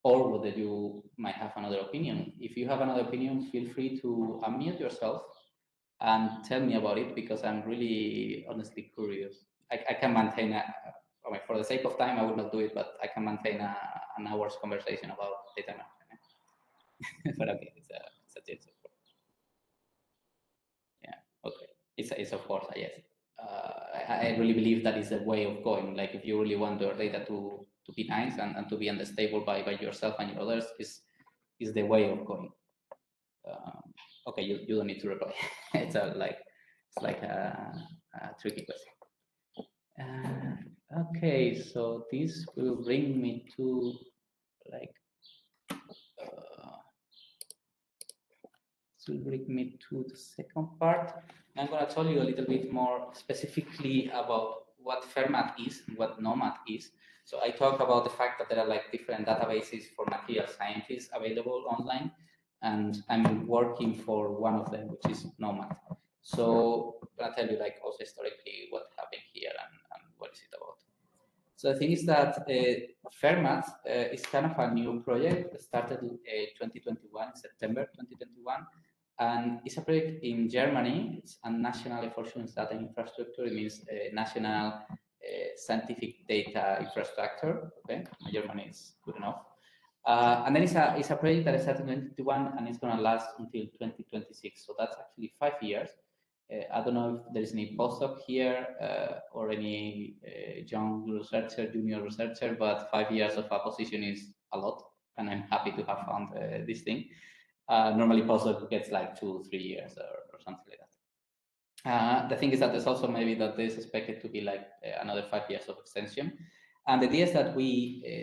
or whether you might have another opinion. If you have another opinion, feel free to unmute yourself and tell me about it, because I'm really honestly curious. I can maintain I mean, for the sake of time, I would not do it, but I can maintain an hour's conversation about data management. But okay, it's a tip. Yeah, okay. It's of course a yes. I really believe that is a way of going. Like if you really want your data to be nice and to be unstable by yourself and your others, is the way of going. Okay, you don't need to reply. It's like a tricky question. Okay, so this will bring me to like this will bring me to the second part. I'm going to tell you a little bit more specifically about what FairMath is, what Nomad is. So I talk about the fact that there are like different databases for material scientists available online, and I'm working for one of them, which is Nomad. So I'm going to tell you like also historically what happened here and what is it about. So the thing is that FairMath is kind of a new project. It started in 2021, September 2021. And it's a project in Germany. It's a national efforts data infrastructure. It means national scientific data infrastructure. Okay, my German is good enough. And then it's a project that started in 2021 and it's going to last until 2026. So that's actually 5 years. I don't know if there is any postdoc here or any young researcher, junior researcher, but 5 years of a position is a lot, and I'm happy to have found this thing. Normally, postdoc gets like 2-3 years or something like that. The thing is that there's also maybe that there's expected to be like another 5 years of extension. And the idea is that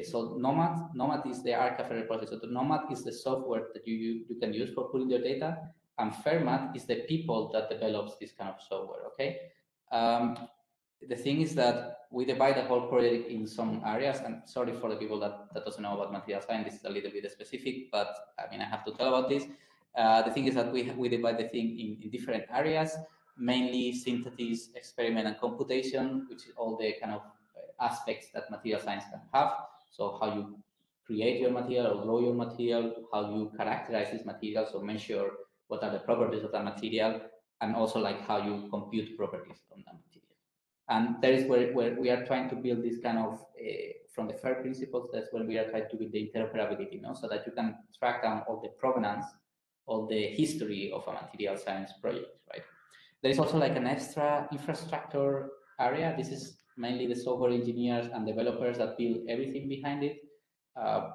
so Nomad is the archive repository. So the Nomad is the software that you can use for putting your data, and FairMath is the people that develops this kind of software. Okay. The thing is that we divide the whole project in some areas, and sorry for the people that doesn't know about material science, this is a little bit specific, but I mean, I have to tell about this. The thing is that we divide the thing in different areas, mainly synthesis, experiment, and computation, which is all the kind of aspects that material science can have. So how you create your material or grow your material, how you characterize this material, so measure what are the properties of that material, and also like how you compute properties on that material. And that is where we are trying to build this kind of, from the FAIR principles, that's where we are trying to build the interoperability, you know, so that you can track down all the provenance, all the history of a material science project, right? There is also like an extra infrastructure area. This is mainly the software engineers and developers that build everything behind it.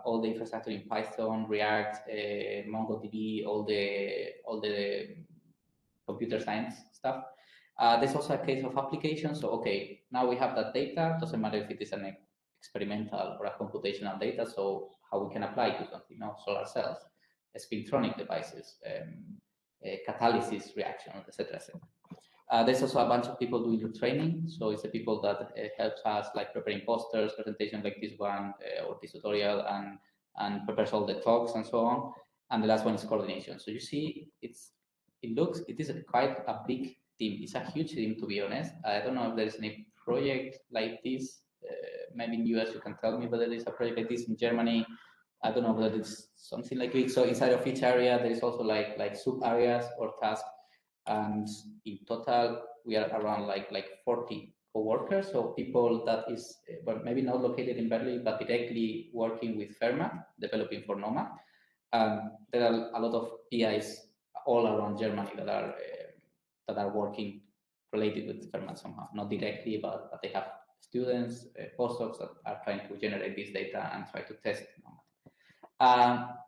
All the infrastructure in Python, React, MongoDB, all the computer science stuff. There's also a case of application. So, okay, now we have that data. Doesn't matter if it is an experimental or a computational data. So how we can apply it to something, you know, solar cells, spintronic devices, catalysis reactions, etc., etc. There's also a bunch of people doing the training. So it's the people that helps us like preparing posters, presentations like this one or this tutorial, and prepares all the talks and so on. And the last one is coordination. So you see, it is quite a big team. It's a huge team, to be honest. I don't know if there's any project like this. Maybe in US you can tell me whether there's a project like this in Germany. I don't know whether it's something like it. So inside of each area, there is also like sub areas or tasks. And in total, we are around like 40 co-workers. So people that is, well, maybe not located in Berlin, but directly working with FairMath, developing for Nomad. There are a lot of PIs all around Germany that are working related with FairMath somehow, not directly, but they have students, postdocs that are trying to generate this data and try to test Nomad.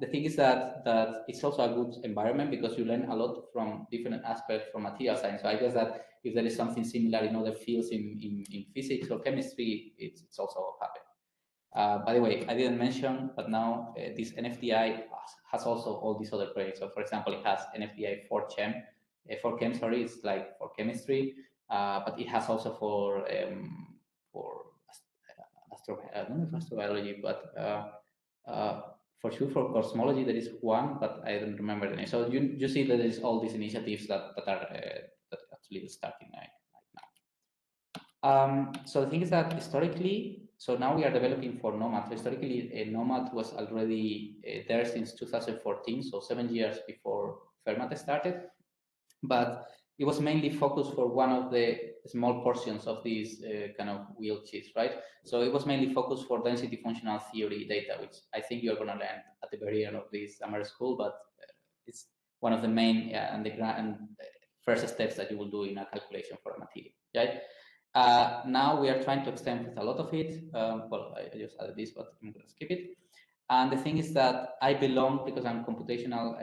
The thing is that it's also a good environment because you learn a lot from different aspects from material science. So I guess that if there is something similar in other fields in physics or chemistry, it's also happening. By the way, I didn't mention, but now this NFDI has also all these other projects. So for example, it has NFDI for CHEM. for chem, sorry, it's like for chemistry, but it has also for I don't know if astrobiology, but for sure for cosmology there is one, but I don't remember the name. So you see that there's all these initiatives that are that actually starting right now. So the thing is that historically, so now we are developing for Nomad. So historically, Nomad was already there since 2014, so 7 years before FairMath started, but it was mainly focused for one of the small portions of these kind of wheel cheese, right? So it was mainly focused for density functional theory data, which I think you're going to learn at the very end of this summer school, but it's one of the main and the first steps that you will do in a calculation for a material, right? Now we are trying to extend with a lot of it. Well, I just added this, but I'm going to skip it. And the thing is that I belong, because I'm computational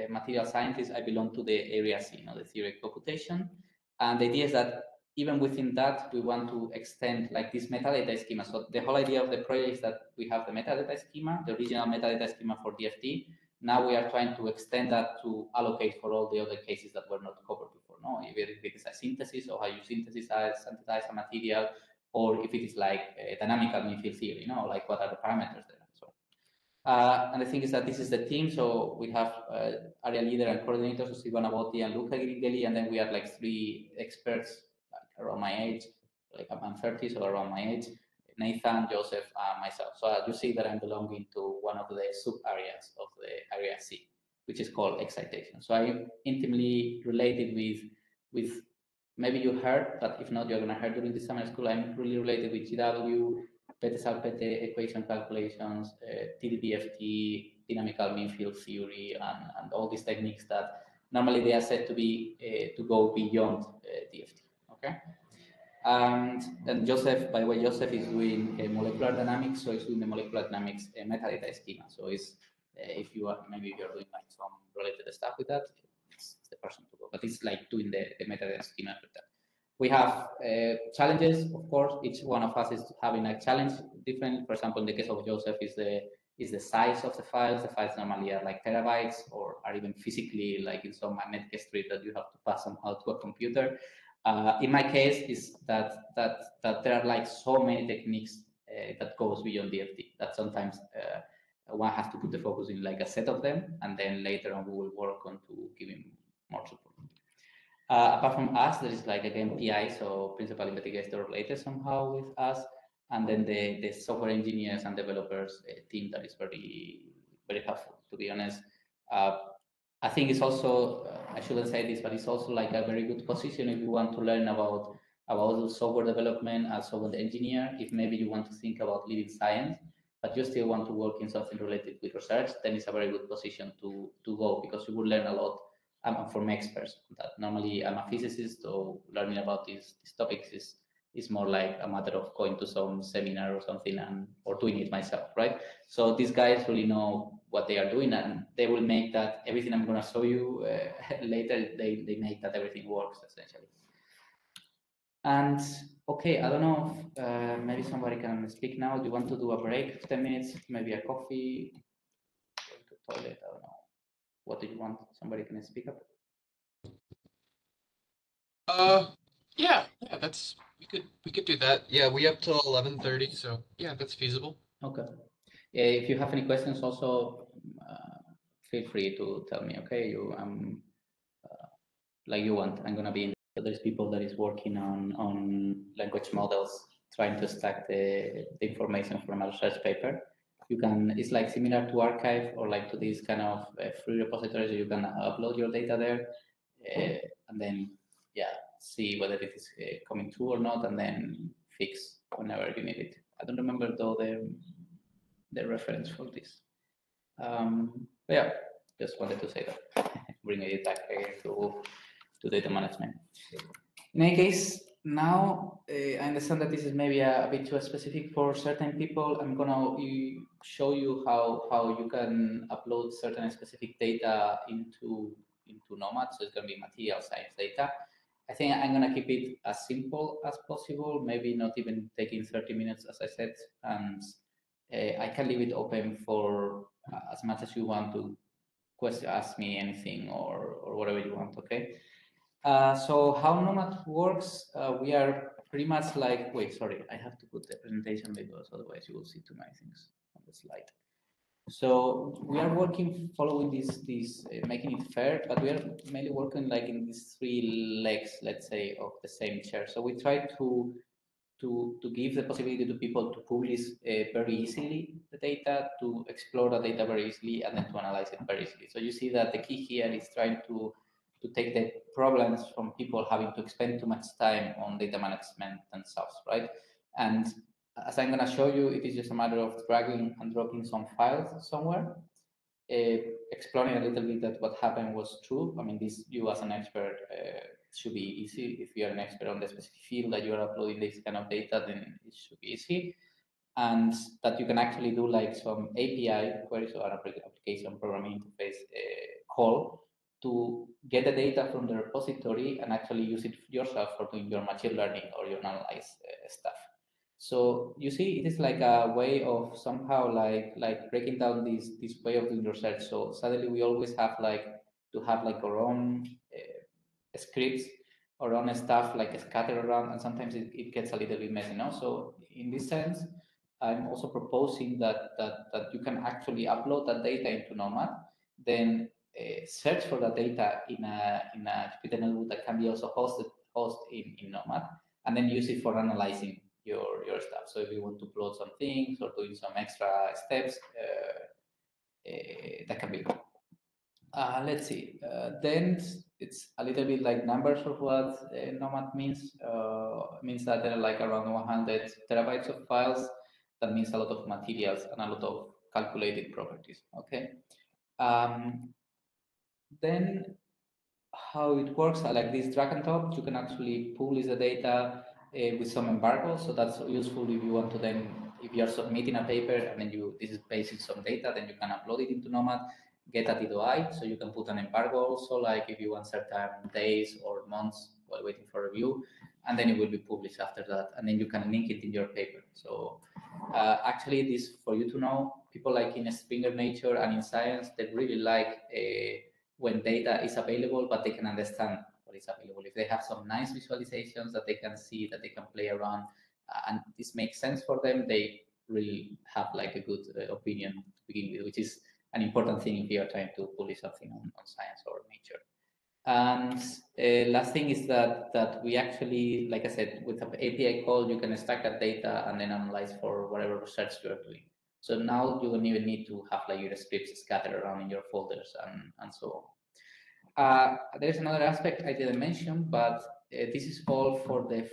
material scientist, I belong to the area C, the theory of computation. And the idea is that even within that, we want to extend like this metadata schema. So the whole idea of the project is that we have the metadata schema, the original metadata schema for DFT. Now we are trying to extend that to allocate for all the other cases that were not covered before. No, if it is a synthesis, or how you synthesize a material, or if it is like a dynamical mean field theory, like what are the parameters there. So and the thing is that this is the team. So we have area leader and coordinator, so Silvana Botti and Luca Gringeli, and then we are like 3 experts, like around my age, like I'm 30, so around my age, Nathan, Joseph, myself. So you see that I'm belonging to one of the sub areas of the area C, which is called excitation. So I'm intimately related with maybe you heard, but if not, you're gonna hear during the summer school. I'm really related with GW, Pete equation calculations, TDDFT, dynamical mean field theory, and all these techniques that normally they are said to be to go beyond DFT. Okay. And Joseph, by the way, Joseph is doing molecular dynamics, so he's doing the molecular dynamics metadata schema. So it's, if you are maybe you're doing like some related stuff with that, it's the person to go. But it's like doing the metadata schema for that. We have challenges, of course. Each one of us is having a challenge different. For example, in the case of Joseph, is the size of the files. The files normally are like terabytes, or are even physically like in some magnetic strip that you have to pass somehow to a computer. In my case, is that there are like so many techniques that goes beyond DFT that sometimes one has to put the focus in like a set of them, and then later on we will work on to giving more support. Apart from us, there is like again PI, so principal investigator related somehow with us, and then the software engineers and developers team that is very very helpful. To be honest, I think it's also I shouldn't say this, but it's also like a very good position if you want to learn about software development as software engineer. If maybe you want to think about leading science, but you still want to work in something related with research, then it's a very good position to go, because you will learn a lot from experts. That normally I'm a physicist, so learning about these topics is more like a matter of going to some seminar or something or doing it myself, right? So these guys really know what they are doing, and they will make that everything I'm going to show you later, they make that everything works essentially. And okay, I don't know if maybe somebody can speak now. Do you want to do a break, 10 minutes, maybe a coffee, go to the toilet? I don't know. What do you want? Somebody can speak up. Yeah, that's we could do that. Yeah, we have till 11:30, so yeah, that's feasible. Okay. If you have any questions, also feel free to tell me. Okay, like you want. I'm gonna be in. So there's people that is working on language models, trying to stack the information from a research paper. You can. It's like similar to Archive or like to these kind of free repositories. You can upload your data there, and then see whether it is coming true or not, and then fix whenever you need it. I don't remember though the reference for this. But yeah, just wanted to say that. Bringing it back again to data management. In any case, now I understand that this is maybe a bit too specific for certain people. I'm gonna show you how you can upload certain specific data into Nomad. So it's gonna be material science data. I think I'm gonna keep it as simple as possible. Maybe not even taking 30 minutes, as I said, and I can leave it open for as much as you want to ask me anything or whatever you want. Okay. So how Nomad works, we are pretty much like, wait, sorry, I have to put the presentation because otherwise you will see too many things on the slide. So we are working following this making it fair, but we are mainly working like in these three legs, let's say, of the same chair. So we try to give the possibility to people to publish very easily the data, to explore the data very easily, and then to analyze it very easily. So you see that the key here is trying to take the problems from people having to spend too much time on data management themselves, right? And as I'm going to show you, it is just a matter of dragging and dropping some files somewhere, exploring a little bit that what happened was true. I mean, this, you as an expert, should be easy. If you are an expert on the specific field that you are uploading this kind of data, then it should be easy. And that you can actually do like some API queries or application programming interface call to get the data from the repository and actually use it yourself for doing your machine learning or your analyze stuff. So you see, it is like a way of somehow like breaking down this way of doing research. So suddenly we always have like to have like our own scripts, our own stuff like scattered around, and sometimes it gets a little bit messy, no? So in this sense, I'm also proposing that you can actually upload that data into Nomad, then search for that data in a Jupyter notebook that can be also hosted in Nomad, and then use it for analyzing your stuff. So if you want to plot some things or doing some extra steps, that can be good. Let's see. Then it's a little bit like numbers of what Nomad means. Means that there are like around 100 terabytes of files. That means a lot of materials and a lot of calculated properties. Okay. Then how it works, like this drag and drop, you can actually publish the data with some embargo. So that's useful if you want to then, if you are submitting a paper and then this is based on some data, then you can upload it into Nomad, get a DOI. So you can put an embargo also, like if you want certain days or months while waiting for review, and then it will be published after that. And then you can link it in your paper. So actually this, for you to know, people like in Springer Nature and in Science, they really like when data is available, but they can understand what is available. If they have some nice visualizations that they can see, that they can play around, and this makes sense for them, they really have like a good opinion to begin with, which is an important thing if you are trying to publish something on Science or Nature. And last thing is that we actually, like I said, with an API call, you can extract that data and then analyze for whatever research you are doing. So now you don't even need to have like your scripts scattered around in your folders and so on. There's another aspect I didn't mention, but this is all for the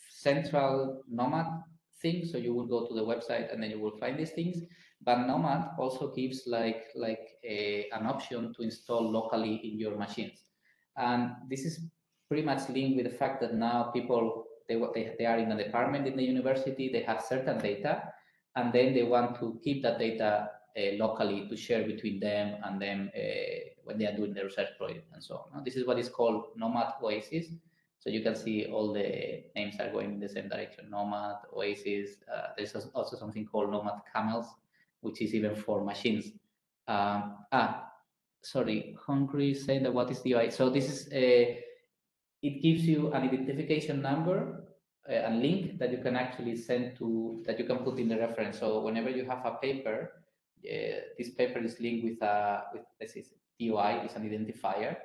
central Nomad thing. So you will go to the website and then you will find these things. But Nomad also gives like an option to install locally in your machines. And this is pretty much linked with the fact that now people, they are in a department in the university, they have certain data, and then they want to keep that data locally to share between them and them when they are doing the research project and so on. This is what is called Nomad Oasis. So you can see all the names are going in the same direction, Nomad, Oasis. There's also something called Nomad Camels, which is even for machines. Sorry, Hungry saying that what is the UI? So this is it gives you an identification number, a link that you can actually send to, that you can put in the reference. So whenever you have a paper, this paper is linked with this is DOI, is an identifier,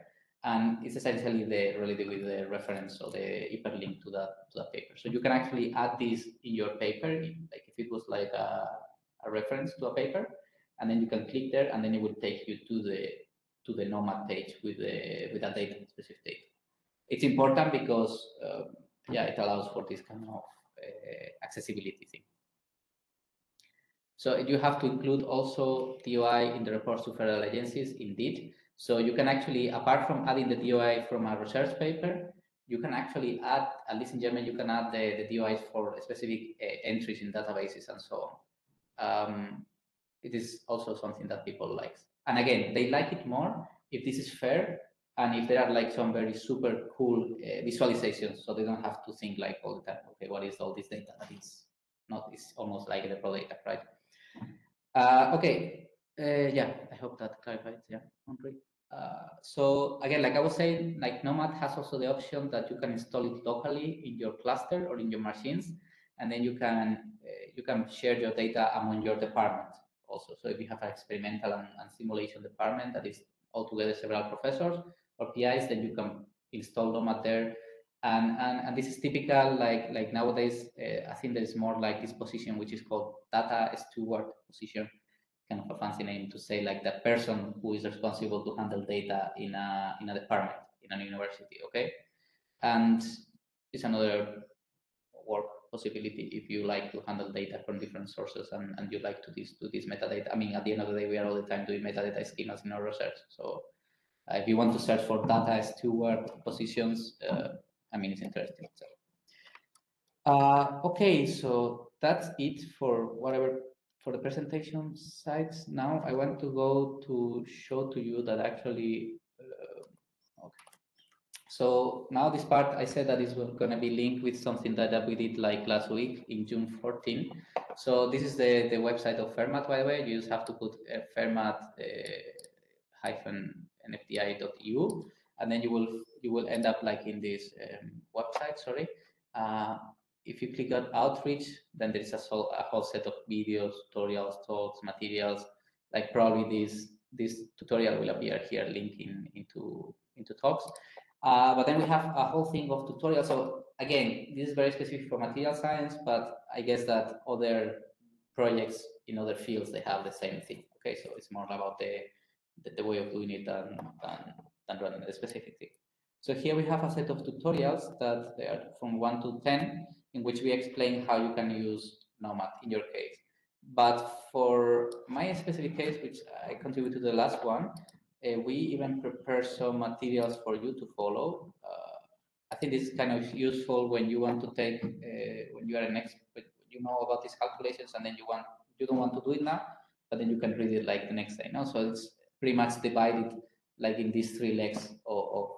and it's essentially related with the reference or the hyperlink to that paper. So you can actually add this in your paper, like if it was like a reference to a paper, and then you can click there, and then it will take you to the Nomad page with that data, specific data. It's important because it allows for this kind of accessibility thing. So you have to include also DOI in the reports to federal agencies, indeed. So you can actually, apart from adding the DOI from a research paper, you can actually add, at least in German, you can add the DOIs for specific entries in databases and so on. It is also something that people like. And again, they like it more if this is fair and if there are like some very super cool visualizations, so they don't have to think like all the time, okay, what is all this data? That is not, it's almost like the pro data, right? Okay, yeah, I hope that clarifies. Yeah, Andre. So again, like I was saying, like Nomad has also the option that you can install it locally in your cluster or in your machines, and then you can share your data among your department also. So if you have an experimental and simulation department that is altogether several professors or PIs, then you can install Nomad there. And this is typical, like nowadays, I think there is more like this position which is called data steward position, kind of a fancy name to say like the person who is responsible to handle data in a department in a university. Okay, and it's another work possibility if you like to handle data from different sources and you like to do this metadata. I mean, at the end of the day, we are all the time doing metadata schemas in our research. So if you want to search for data steward positions, I mean, it's interesting. So, okay, so that's it for whatever for the presentation sites. Now I want to go to show to you that actually, okay. So now this part, I said that is going to be linked with something that we did like last week in June 14. So this is the website of FairMath, by the way. You just have to put FairMath -nfdi.eu, and then you will end up like in this website. Sorry. If you click on outreach, then there is a whole set of videos, tutorials, talks, materials. Like probably this tutorial will appear here, linking into talks. But then we have a whole thing of tutorials. So again, this is very specific for material science, but I guess that other projects in other fields, they have the same thing. Okay, so it's more about the way of doing it than running a specific thing. So here we have a set of tutorials that they are from 1 to 10, in which we explain how you can use Nomad in your case. But for my specific case, which I contribute to the last one, we even prepare some materials for you to follow. I think this is kind of useful when you want to take, when you are an expert, you know about these calculations, and then you don't want to do it now, but then you can read it like the next day. No, so it's pretty much divided like in these three legs of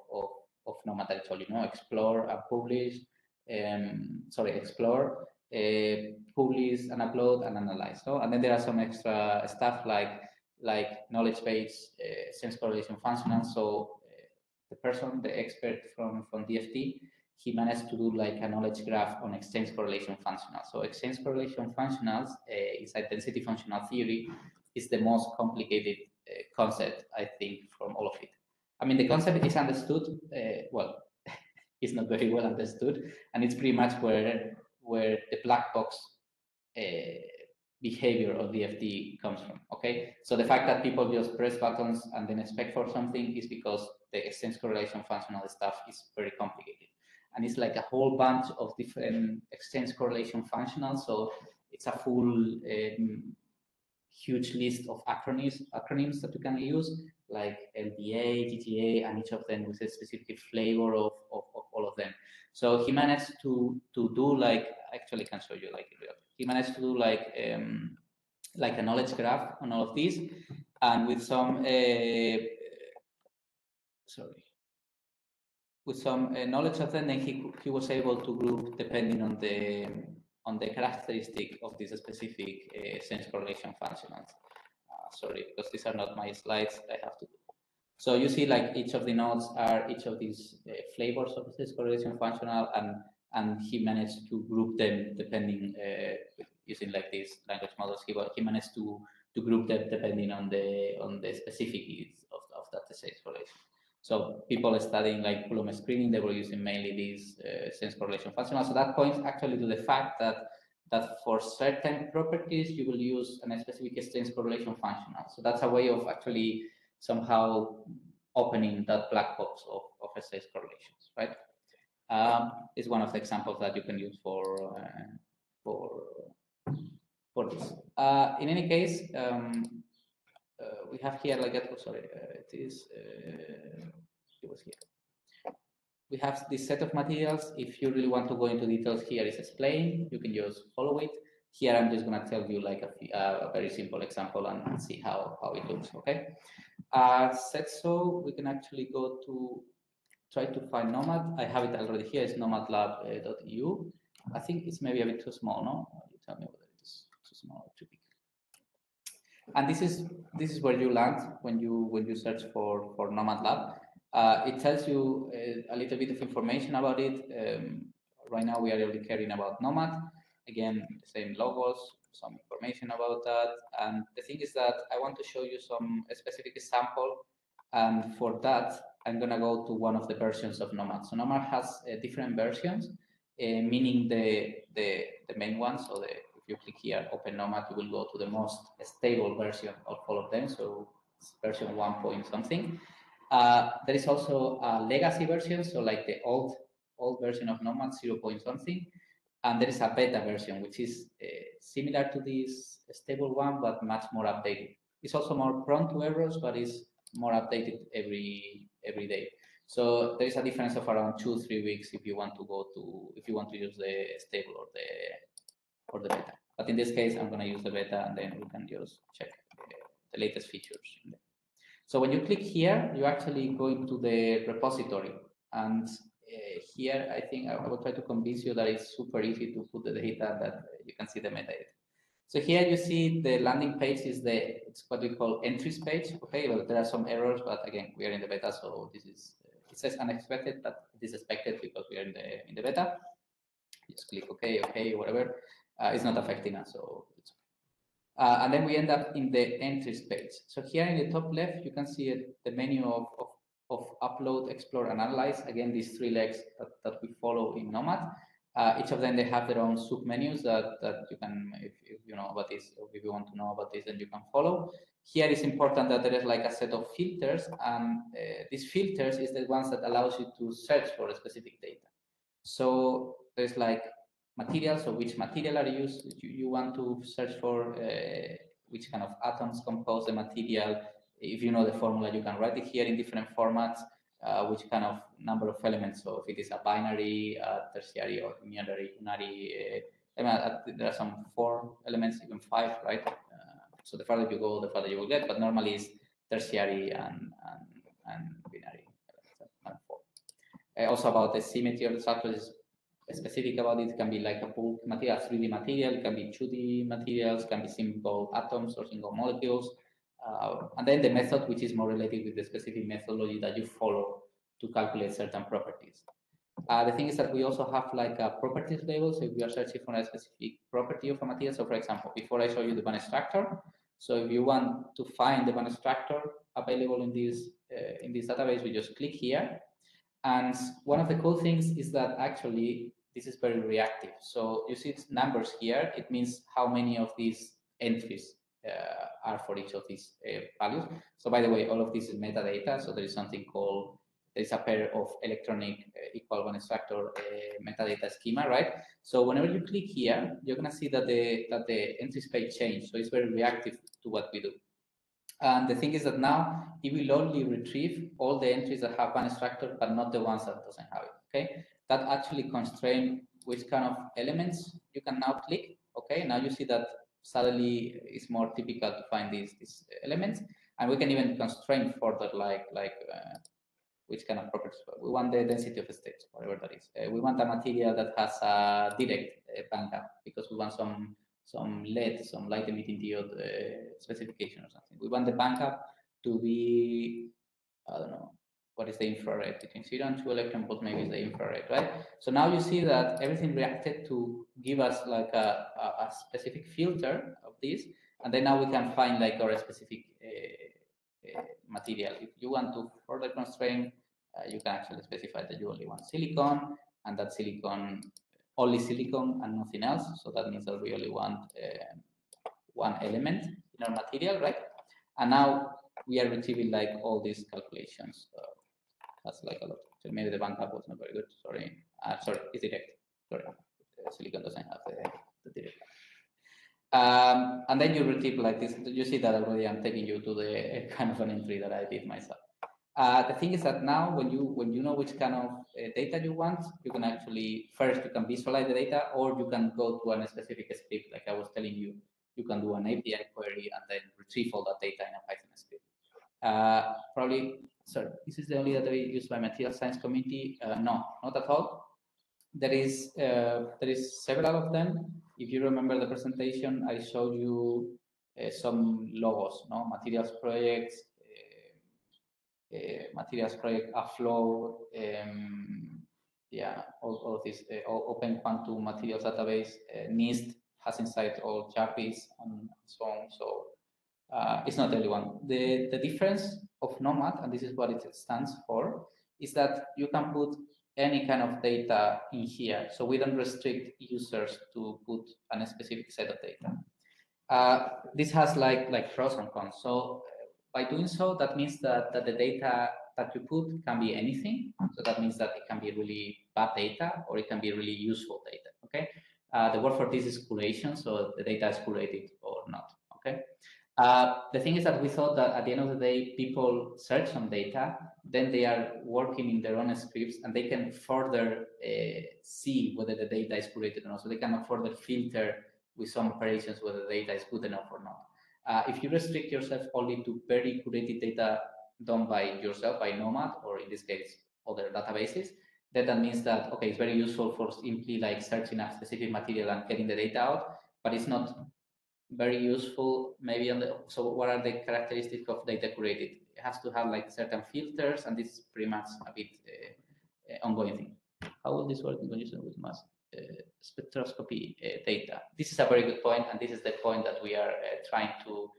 Nomad that I told you. No, explore and publish. Explore, publish and upload and analyze. No, and then there are some extra stuff like knowledge base, sense correlation functional. So the person, the expert from DFT, he managed to do like a knowledge graph on exchange correlation functional. So exchange correlation functionals inside density functional theory is the most complicated concept, I think, from all of it. I mean, the concept is understood, well, it's not very well understood, and it's pretty much where the black box behavior of DFT comes from. Okay, so the fact that people just press buttons and then expect for something is because the exchange correlation functional stuff is very complicated, and it's like a whole bunch of different exchange correlation functionals. So it's a full huge list of acronyms that you can use, like LDA, GGA, and each of them with a specific flavor of all of them. So he managed to do like, actually I can show you like he managed to do like a knowledge graph on all of these, and with some knowledge of them, then he was able to group depending on the characteristic of this specific sense correlation functionals. Sorry, because these are not my slides. I have to do. So you see, like each of the nodes are each of these flavors of this correlation functional, and he managed to group them depending using like these language models. He managed to group them depending on the specificities of that sense correlation. So people studying like Coulomb screening, they were using mainly these sense correlation functional. So that points actually to the fact that for certain properties you will use a specific exchange correlation functional. So that's a way of actually somehow opening that black box of exchange correlations, right? Is one of the examples that you can use for this. In any case, we have here like that. Oh, sorry, it is. It was here. We have this set of materials. If you really want to go into details, here is explained. You can just follow it. Here, I'm just going to tell you like a very simple example and see how it looks. Okay. Said so, we can actually go to try to find Nomad. I have it already here. It's nomadlab.eu. I think it's maybe a bit too small. No, you tell me whether it is too small or too big. And this is where you land when you search for Nomad Lab. It tells you a little bit of information about it. Right now we are only caring about Nomad. Again, the same logos, some information about that. And the thing is that I want to show you a specific sample. And for that, I'm gonna go to one of the versions of Nomad. So Nomad has different versions, meaning the main one. So if you click here, open Nomad, you will go to the most stable version of all of them. So it's version 1 point something. There is also a legacy version, so like the old version of Nomad, 0 point something. And there is a beta version, which is similar to this stable one, but much more updated. It's also more prone to errors, but it's more updated every day. So there is a difference of around 2-3 weeks if you want to use the stable or the beta. But in this case, I'm going to use the beta, and then we can just check the latest features. So when you click here, you actually go into the repository, and here I think I will try to convince you that it's super easy to put the data, that you can see the metadata. So here you see the landing page it's what we call entries page. Okay, well, there are some errors, but again, we are in the beta, so this is it says unexpected, but it is expected because we are in the beta. Just click okay, whatever. It's not affecting us, so it's and then we end up in the entries page. So here in the top left, you can see the menu of upload, explore, and analyze. Again, these 3 legs that we follow in Nomad. Each of them, they have their own submenus that you can, if you know about this, or if you want to know about this, then you can follow. Here it's important that there is like a set of filters, and these filters is the ones that allows you to search for a specific data. So there's like materials, so which material are you want to search for, which kind of atoms compose the material. If you know the formula, you can write it here in different formats, which kind of number of elements. So if it is a binary, tertiary, or unary, there are some 4 elements, even 5, right? So the farther you go, the farther you will get, but normally it's tertiary and binary elements, 4. Also about the symmetry of the structures, specific about it can be like a bulk material, 3D material, it can be 2D materials, can be simple atoms or single molecules. And then the method, which is more related with the specific methodology that you follow to calculate certain properties. The thing is that we also have like a properties label. So if we are searching for a specific property of a material, so for example, before I show you the bond structure, so if you want to find the bond structure available in this database, we just click here. And one of the cool things is that actually this is very reactive. So you see numbers here. It means how many of these entries are for each of these values. So by the way, all of this is metadata. So there is something called, there's a pair of electronic equal bond structure metadata schema, right? So whenever you click here, you're gonna see that the entries page change. So it's very reactive to what we do. And the thing is that now it will only retrieve all the entries that have bond structure, but not the ones that doesn't have it. Okay, that actually constrains which kind of elements you can now click. Okay, now you see that suddenly it's more typical to find these elements, and we can even constrain further, like which kind of properties. We want the density of states, whatever that is. We want a material that has a direct backup because we want some LED, some light emitting diode specification or something. We want the backup to be, I don't know, what is the infrared? Between 0 and 2 electron volts, maybe is the infrared, right? So now you see that everything reacted to give us like a specific filter of this, and then now we can find like our specific material. If you want to further constrain, you can actually specify that you only want silicon, and that silicon, only silicon and nothing else. So that means that we only want one element in our material, right? And now we are retrieving like all these calculations. That's like a lot. So maybe the backup was not very good. Sorry, it's direct. Sorry, silicon doesn't have the direct. And then you retrieve like this. You see that already. I'm taking you to the kind of an entry that I did myself. The thing is that now when you know which kind of data you want, you can actually, first you can visualize the data, or you can go to a specific script, like I was telling you. You can do an API query and then retrieve all that data in a Python script. Probably, sorry, this is the only database used by material science community. No, not at all. There is several of them. If you remember the presentation, I showed you some logos, no, materials projects, materials project Aflow, yeah, all of this open quantum materials database, NIST has inside all Jarvis and so on. So it's not everyone. The difference of Nomad, and this is what it stands for, is that you can put any kind of data in here. So we don't restrict users to put a specific set of data. This has like pros and cons. So by doing so, that means that the data that you put can be anything. So that means that it can be really bad data or it can be really useful data. Okay. The word for this is curation. So the data is curated or not. Okay. The thing is that we thought that at the end of the day, people search some data, then they are working in their own scripts and they can further see whether the data is curated or not. So they can further filter with some operations whether the data is good enough or not. If you restrict yourself only to very curated data done by yourself, by Nomad, or in this case, other databases, then that means that, okay, it's very useful for simply like searching a specific material and getting the data out, but it's not very useful maybe on the, so what are the characteristics of data curated? It has to have like certain filters, and this is pretty much a bit ongoing thing. How will this work in conjunction with mass spectroscopy data? This is a very good point, and this is the point that we are trying to,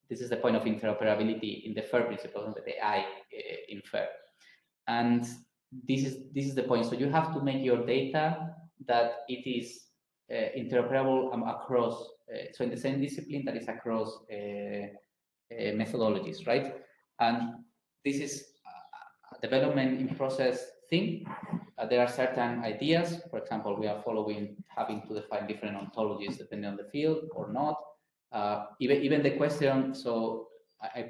this is the point of interoperability in the FAIR principle, of the AI in FAIR. And this is the point. So you have to make your data that it is interoperable across, so in the same discipline that is across methodologies, right? And this is a development in process thing. There are certain ideas. For example, we are following having to define different ontologies depending on the field or not. Even the question, so I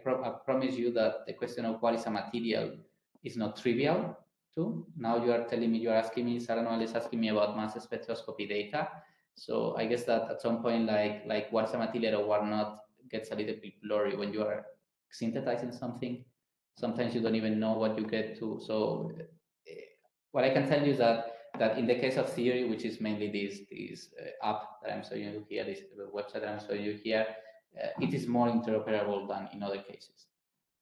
promise you that the question of what is a material is not trivial too. Now you are telling me, you are asking me, Sarah Noel is asking me about mass spectroscopy data. So I guess that at some point, like what's a material or what not gets a little bit blurry when you are synthesizing something. Sometimes you don't even know what you get to. So what I can tell you is that in the case of theory, which is mainly this app that I'm showing you here, this website that I'm showing you here, it is more interoperable than in other cases.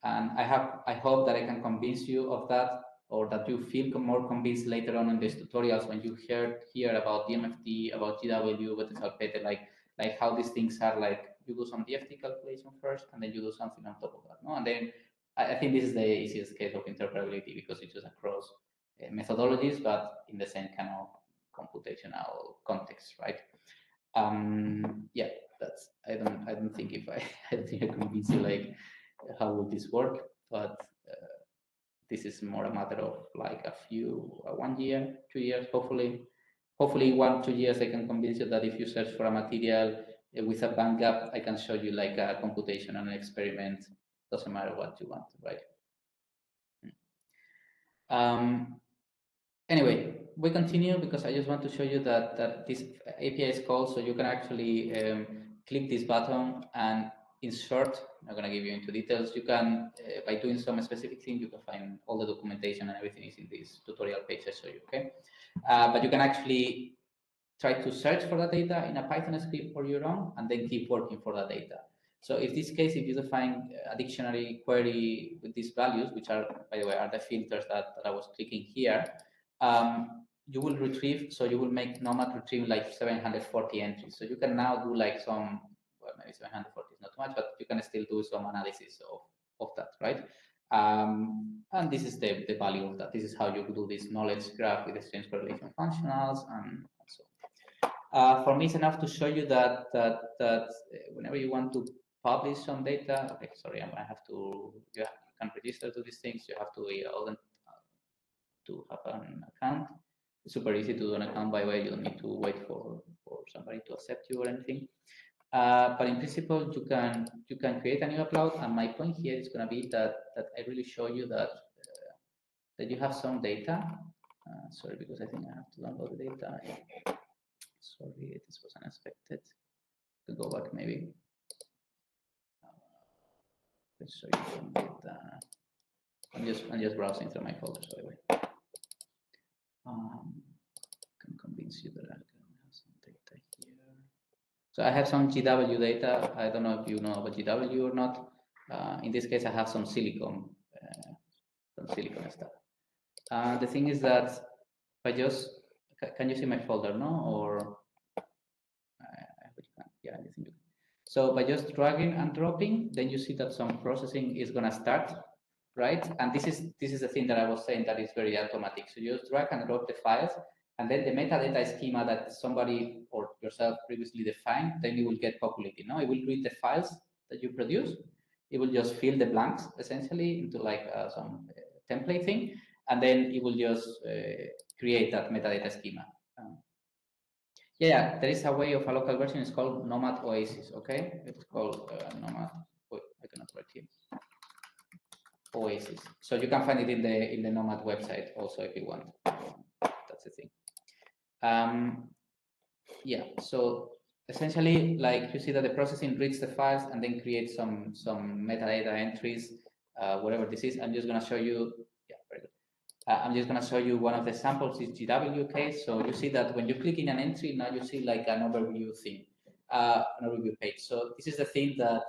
And I hope that I can convince you of that, or that you feel more convinced later on in these tutorials when you hear about DMFT, about GW, what is Alpete, like how these things are, like you do some DFT calculation first, and then you do something on top of that, no? And then I think this is the easiest case of interoperability because it's just across methodologies, but in the same kind of computational context, right? Yeah, that's I don't think if I don't think I convince you like how will this work, but this is more a matter of like a few 1 year, 2 years, hopefully 1-2 years I can convince you that if you search for a material with a band gap, I can show you like a computation and an experiment, doesn't matter what you want, right? Anyway, we continue because I just want to show you that this API is called, so you can actually click this button and in short, I'm not going to give you into details. You can, by doing some specific thing, you can find all the documentation and everything is in this tutorial page I show you, okay? But you can actually try to search for that data in a Python script for your own and then keep working for that data. So if this case, if you define a dictionary query with these values, which are, by the way, are the filters that I was clicking here, you will retrieve, so you will make Nomad retrieve like 740 entries. So you can now do like some, well, maybe 740 is not too much, but you can still do some analysis of that, right? And this is the value of that. This is how you do this knowledge graph with exchange correlation functionals and so on. For me, it's enough to show you that whenever you want to publish some data, okay, sorry, I have to, you can register to these things. You have to have an account. It's super easy to do an account, by the way. You don't need to wait for somebody to accept you or anything. But in principle, you can create a new upload. And my point here is going to be that I really show you that that you have some data. Sorry, because I think I have to download the data. Sorry, this was unexpected. Could go back maybe. Let's show you some data. I'm just browsing through my folders, by the way. Can convince you that I can have some data here. So I have some GW data. I don't know if you know about GW or not. In this case, I have some silicon stuff. The thing is that if I just, can you see my folder, no? Or yeah, I think you can. So by just dragging and dropping, then you see that some processing is gonna start, right? And this is the thing that I was saying that is very automatic. So you just drag and drop the files, and then the metadata schema that somebody or yourself previously defined, then it will get populated. No, it will read the files that you produce. It will just fill the blanks essentially into like some template thing, and then it will just create that metadata schema. Yeah, there is a way of a local version. It's called Nomad Oasis. Okay, it's called Nomad. Wait, I cannot write here. Oasis. So you can find it in the Nomad website also if you want. That's the thing. Yeah. So essentially, like you see that the processing reads the files and then creates some metadata entries, whatever this is. I'm just gonna show you. Yeah, very good. I'm just going to show you one of the samples, is GW case. So you see that when you click in an entry, now you see like an overview thing, an overview page. So this is the thing that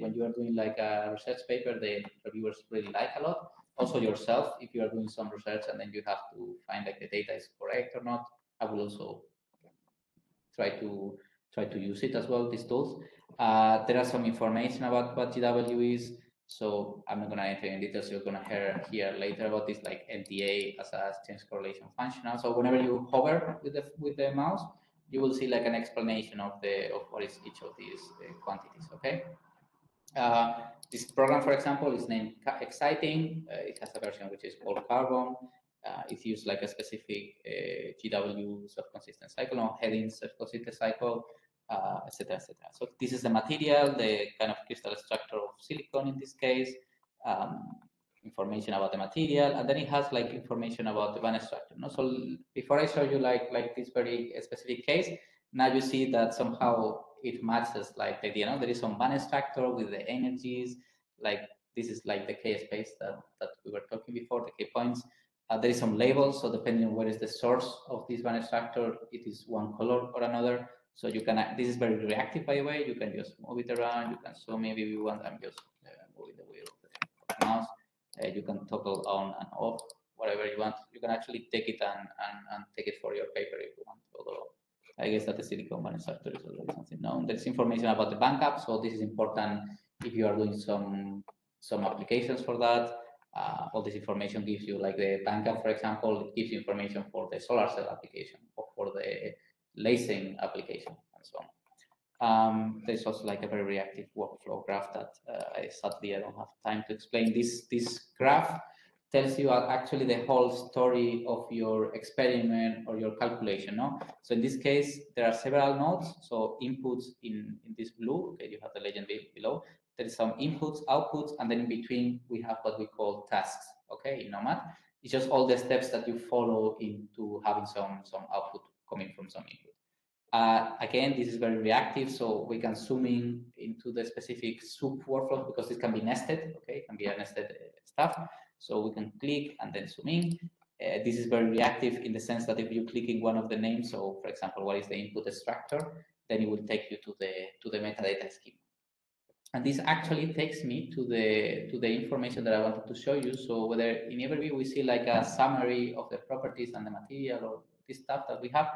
when you are doing like a research paper, the reviewers really like a lot. Also yourself, if you are doing some research and then you have to find like the data is correct or not, I will also try to use it as well, these tools. There are some information about what GW is. So I'm not going to enter in details. You're going to hear later about this, like LTA as a change correlation function. So whenever you hover with the mouse, you will see like an explanation of what is each of these quantities. Okay. This program, for example, is named Exciting. It has a version which is called Carbon. It uses like a specific GW self-consistent cycle or heading self-consistent cycle, etc., etc. So this is the material, the kind of crystal structure of silicon in this case, information about the material, and then it has like information about the band structure. No? So before I show you like this very specific case, now you see that somehow it matches like the idea. No? There is some band structure with the energies, like this is like the K space that we were talking before, the K points. There is some labels, so depending on where is the source of this band structure, it is one color or another. So you can, this is very reactive, by the way. You can just move it around. You can, so maybe we want, I'm just moving the wheel of the mouse. You can toggle on and off, whatever you want. You can actually take it and take it for your paper if you want. Although I guess that the silicon band structure is already something known. There's information about the backup, so this is important if you are doing some applications for that. All this information gives you, like the backup, for example, it gives you information for the solar cell application or for the lasing application and so on. There's also like a very reactive workflow graph that sadly I don't have time to explain. This graph tells you actually the whole story of your experiment or your calculation. No? So in this case, there are several nodes. So inputs in this blue, okay, you have the legend below. There is some inputs, outputs, and then in between we have what we call tasks, okay, in Nomad. It's just all the steps that you follow into having some output coming from some input. Again, this is very reactive, so we can zoom in into the specific soup workflow because it can be nested, okay, it can be a nested stuff. So we can click and then zoom in. This is very reactive in the sense that if you click in one of the names, so for example, what is the input structure, then it will take you to the metadata schema. And this actually takes me to the information that I wanted to show you. So whether in Everview we see like a summary of the properties and the material or this stuff that we have,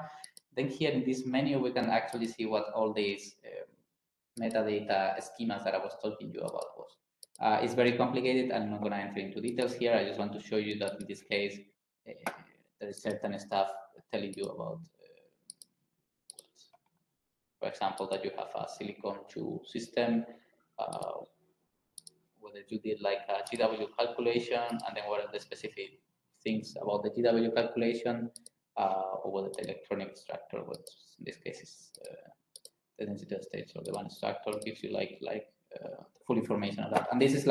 then here in this menu we can actually see what all these metadata schemas that I was talking you about was. It's very complicated. I'm not going to enter into details here. I just want to show you that in this case there is certain stuff telling you about for example, that you have a silicon 2 system, whether you did like a GW calculation, and then what are the specific things about the GW calculation, or whether the electronic structure, which in this case is the density of states or the one structure, gives you like full information on that. And this is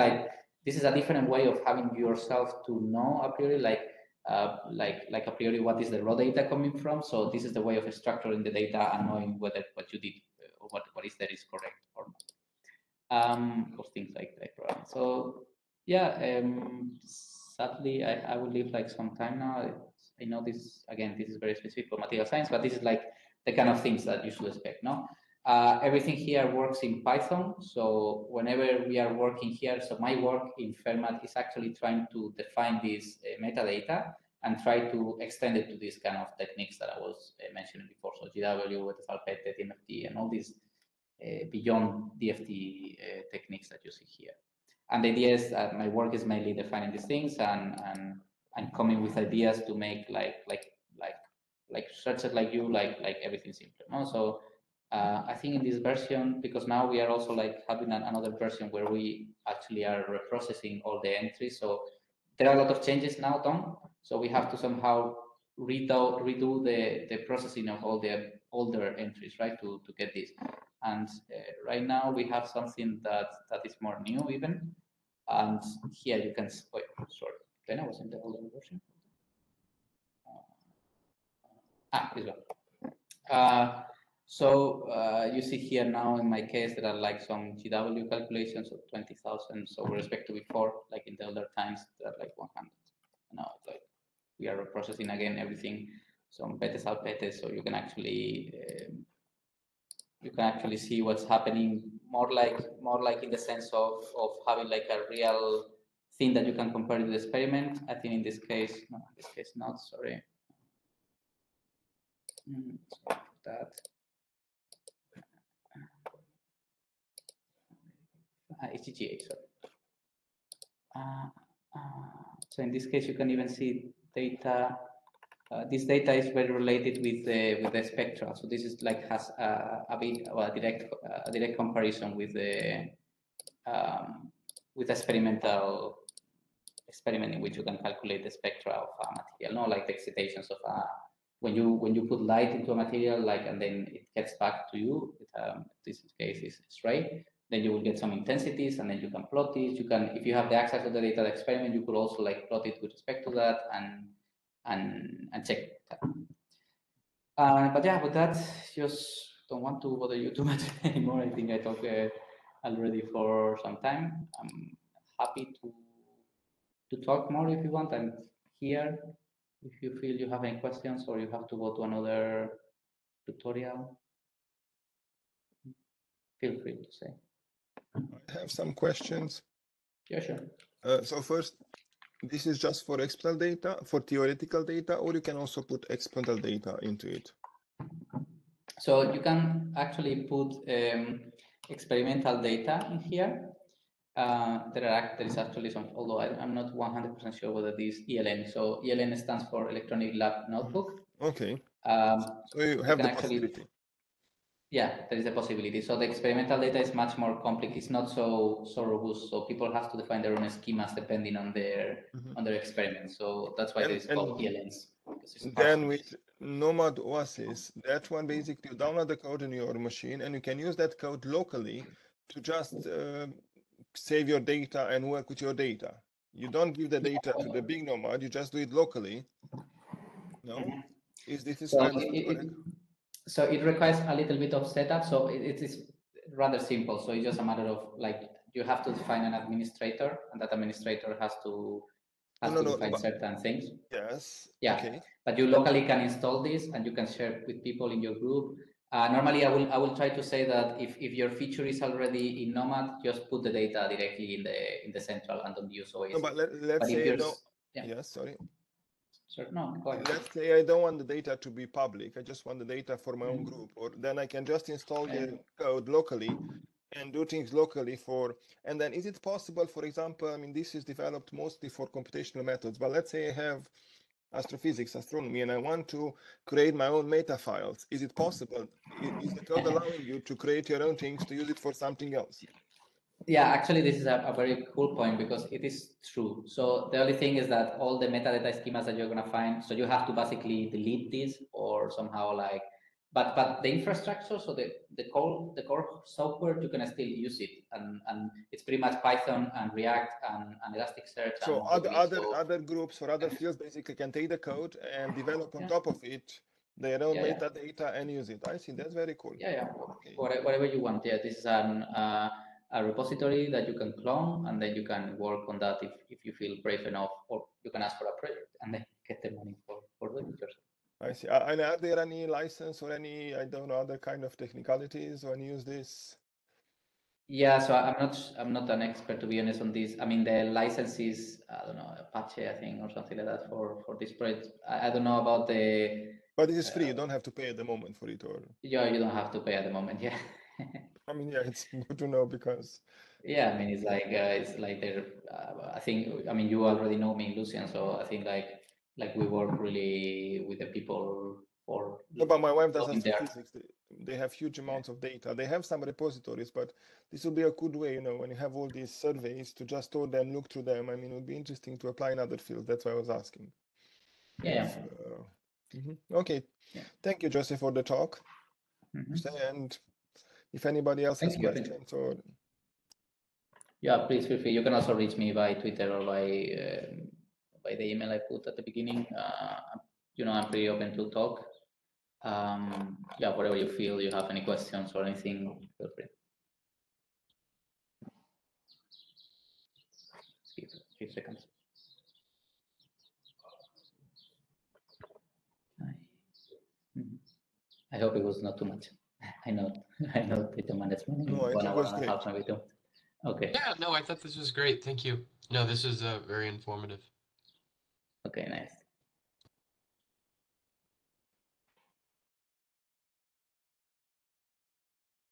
a different way of having yourself to know a priori, like a priori what is the raw data coming from. So this is the way of structuring the data and knowing whether what you did or what is there is correct or not. Or things like that. So yeah, sadly I will leave like some time now. I know this again. This is very specific for material science, but this is like the kind of things that you should expect. No, everything here works in Python. So whenever we are working here, so my work in FairMath is actually trying to define this metadata and try to extend it to these kind of techniques that I was mentioning before. So GW, FairMath, MFT, and all these beyond DFT techniques that you see here. And the idea is that my work is mainly defining these things and coming with ideas to make like searches like everything simpler. No? So I think in this version, because now we are also like having another version where we actually are reprocessing all the entries. So there are a lot of changes now done. So we have to somehow redo the processing of all the older entries, right, to get this. And right now we have something that is more new even. And here you can, wait, sorry, then I was in the older version. This one. So you see here now in my case there are like some GW calculations of 20,000. So with respect to before, like in the older times, there are like 100. Now like we are processing again everything, some petes al petes, so you can actually see what's happening more like in the sense of having like a real thing that you can compare to the experiment. I think in this case, no, in this case not, sorry. So that it's GGA, sorry. So in this case, you can even see data. This data is very related with the spectra. So this is like has a bit of a direct comparison with the experimental experiment in which you can calculate the spectra of a material. No, like the excitations of when you put light into a material, like and then it gets back to you. This case is straight. Then you will get some intensities, and then you can plot it. You can, if you have the access of the data of the experiment, you could also like plot it with respect to that and check that. But yeah, with that, just don't want to bother you too much anymore. I think I talked already for some time. I'm happy to talk more if you want. I'm here if you feel you have any questions or you have to go to another tutorial. Feel free to say. I have some questions. Yeah, sure. So first, this is just for experimental data, for theoretical data, or you can also put experimental data into it? So you can actually put experimental data in here. There is actually some, although I'm not 100% sure whether this ELN. So ELN stands for Electronic Lab Notebook. Okay. So you have the possibility. Yeah, there is a possibility. So the experimental data is much more complex. It's not so robust. So people have to define their own schemas depending on their experiments. So that's why it is called ELNs. Then with Nomad Oasis, that one basically you download the code in your machine and you can use that code locally to just save your data and work with your data. You don't give the data to the big Nomad, you just do it locally. No? Is this so correct? So it requires a little bit of setup. So it is rather simple. So it's just a matter of like you have to define an administrator, and that administrator has to define certain things. Yes. Yeah. Okay. But you locally can install this, and you can share it with people in your group. Normally, I will try to say that if your feature is already in Nomad, just put the data directly in the central and don't use Oasis. No, but let's say I don't. Yeah. Yes, sorry. Sure. No, go ahead. Let's say I don't want the data to be public. I just want the data for my own group, or then I can just install the code locally and do things locally and then is it possible, for example, I mean, this is developed mostly for computational methods, but let's say I have astrophysics, astronomy, and I want to create my own meta files. Is it possible? Is the code allowing you to create your own things to use it for something else? Yeah, actually, this is a very cool point because it is true. So the only thing is that all the metadata schemas that you're going to find, so you have to basically delete this or somehow like, but the infrastructure, so the core software, you can still use it, and it's pretty much Python and React and Elasticsearch. So other groups or other fields basically can take the code and develop on top of it their own metadata and use it. I see, that's very cool. Yeah. Okay. Whatever you want. Yeah, this is a repository that you can clone, and then you can work on that if you feel brave enough, or you can ask for a project and then get the money for doing it yourself. I see. And are there any license or any, I don't know, other kind of technicalities when you use this? Yeah, so I'm not an expert, to be honest, on this. I mean, the license is, I don't know, Apache, I think, or something like that for this project. I don't know about the. But it is free. You don't have to pay at the moment for it, or Yeah, you don't have to pay at the moment. Yeah. I mean, yeah, it's good to know because. Yeah, I mean, it's like they're. I think, I mean, you already know me, Lucian, so I think like we work really with the people for. No, but my wife does in there. astrophysics. They have huge amounts of data. They have some repositories, but this will be a good way, you know, when you have all these surveys to just store them, look through them. I mean, it would be interesting to apply in other fields. That's why I was asking. Yeah. Okay. Yeah. Thank you, Joseph, for the talk. And if anybody else has questions or. Yeah, please feel free. You can also reach me by Twitter or by the email I put at the beginning. You know, I'm pretty open to talk. Yeah, whatever you feel, you have any questions or anything, feel free. Few seconds. I hope it was not too much. I know data management. No, I think it was great. Maybe two. Okay. Yeah, no, I thought this was great. Thank you. No, this is very informative. Okay, nice.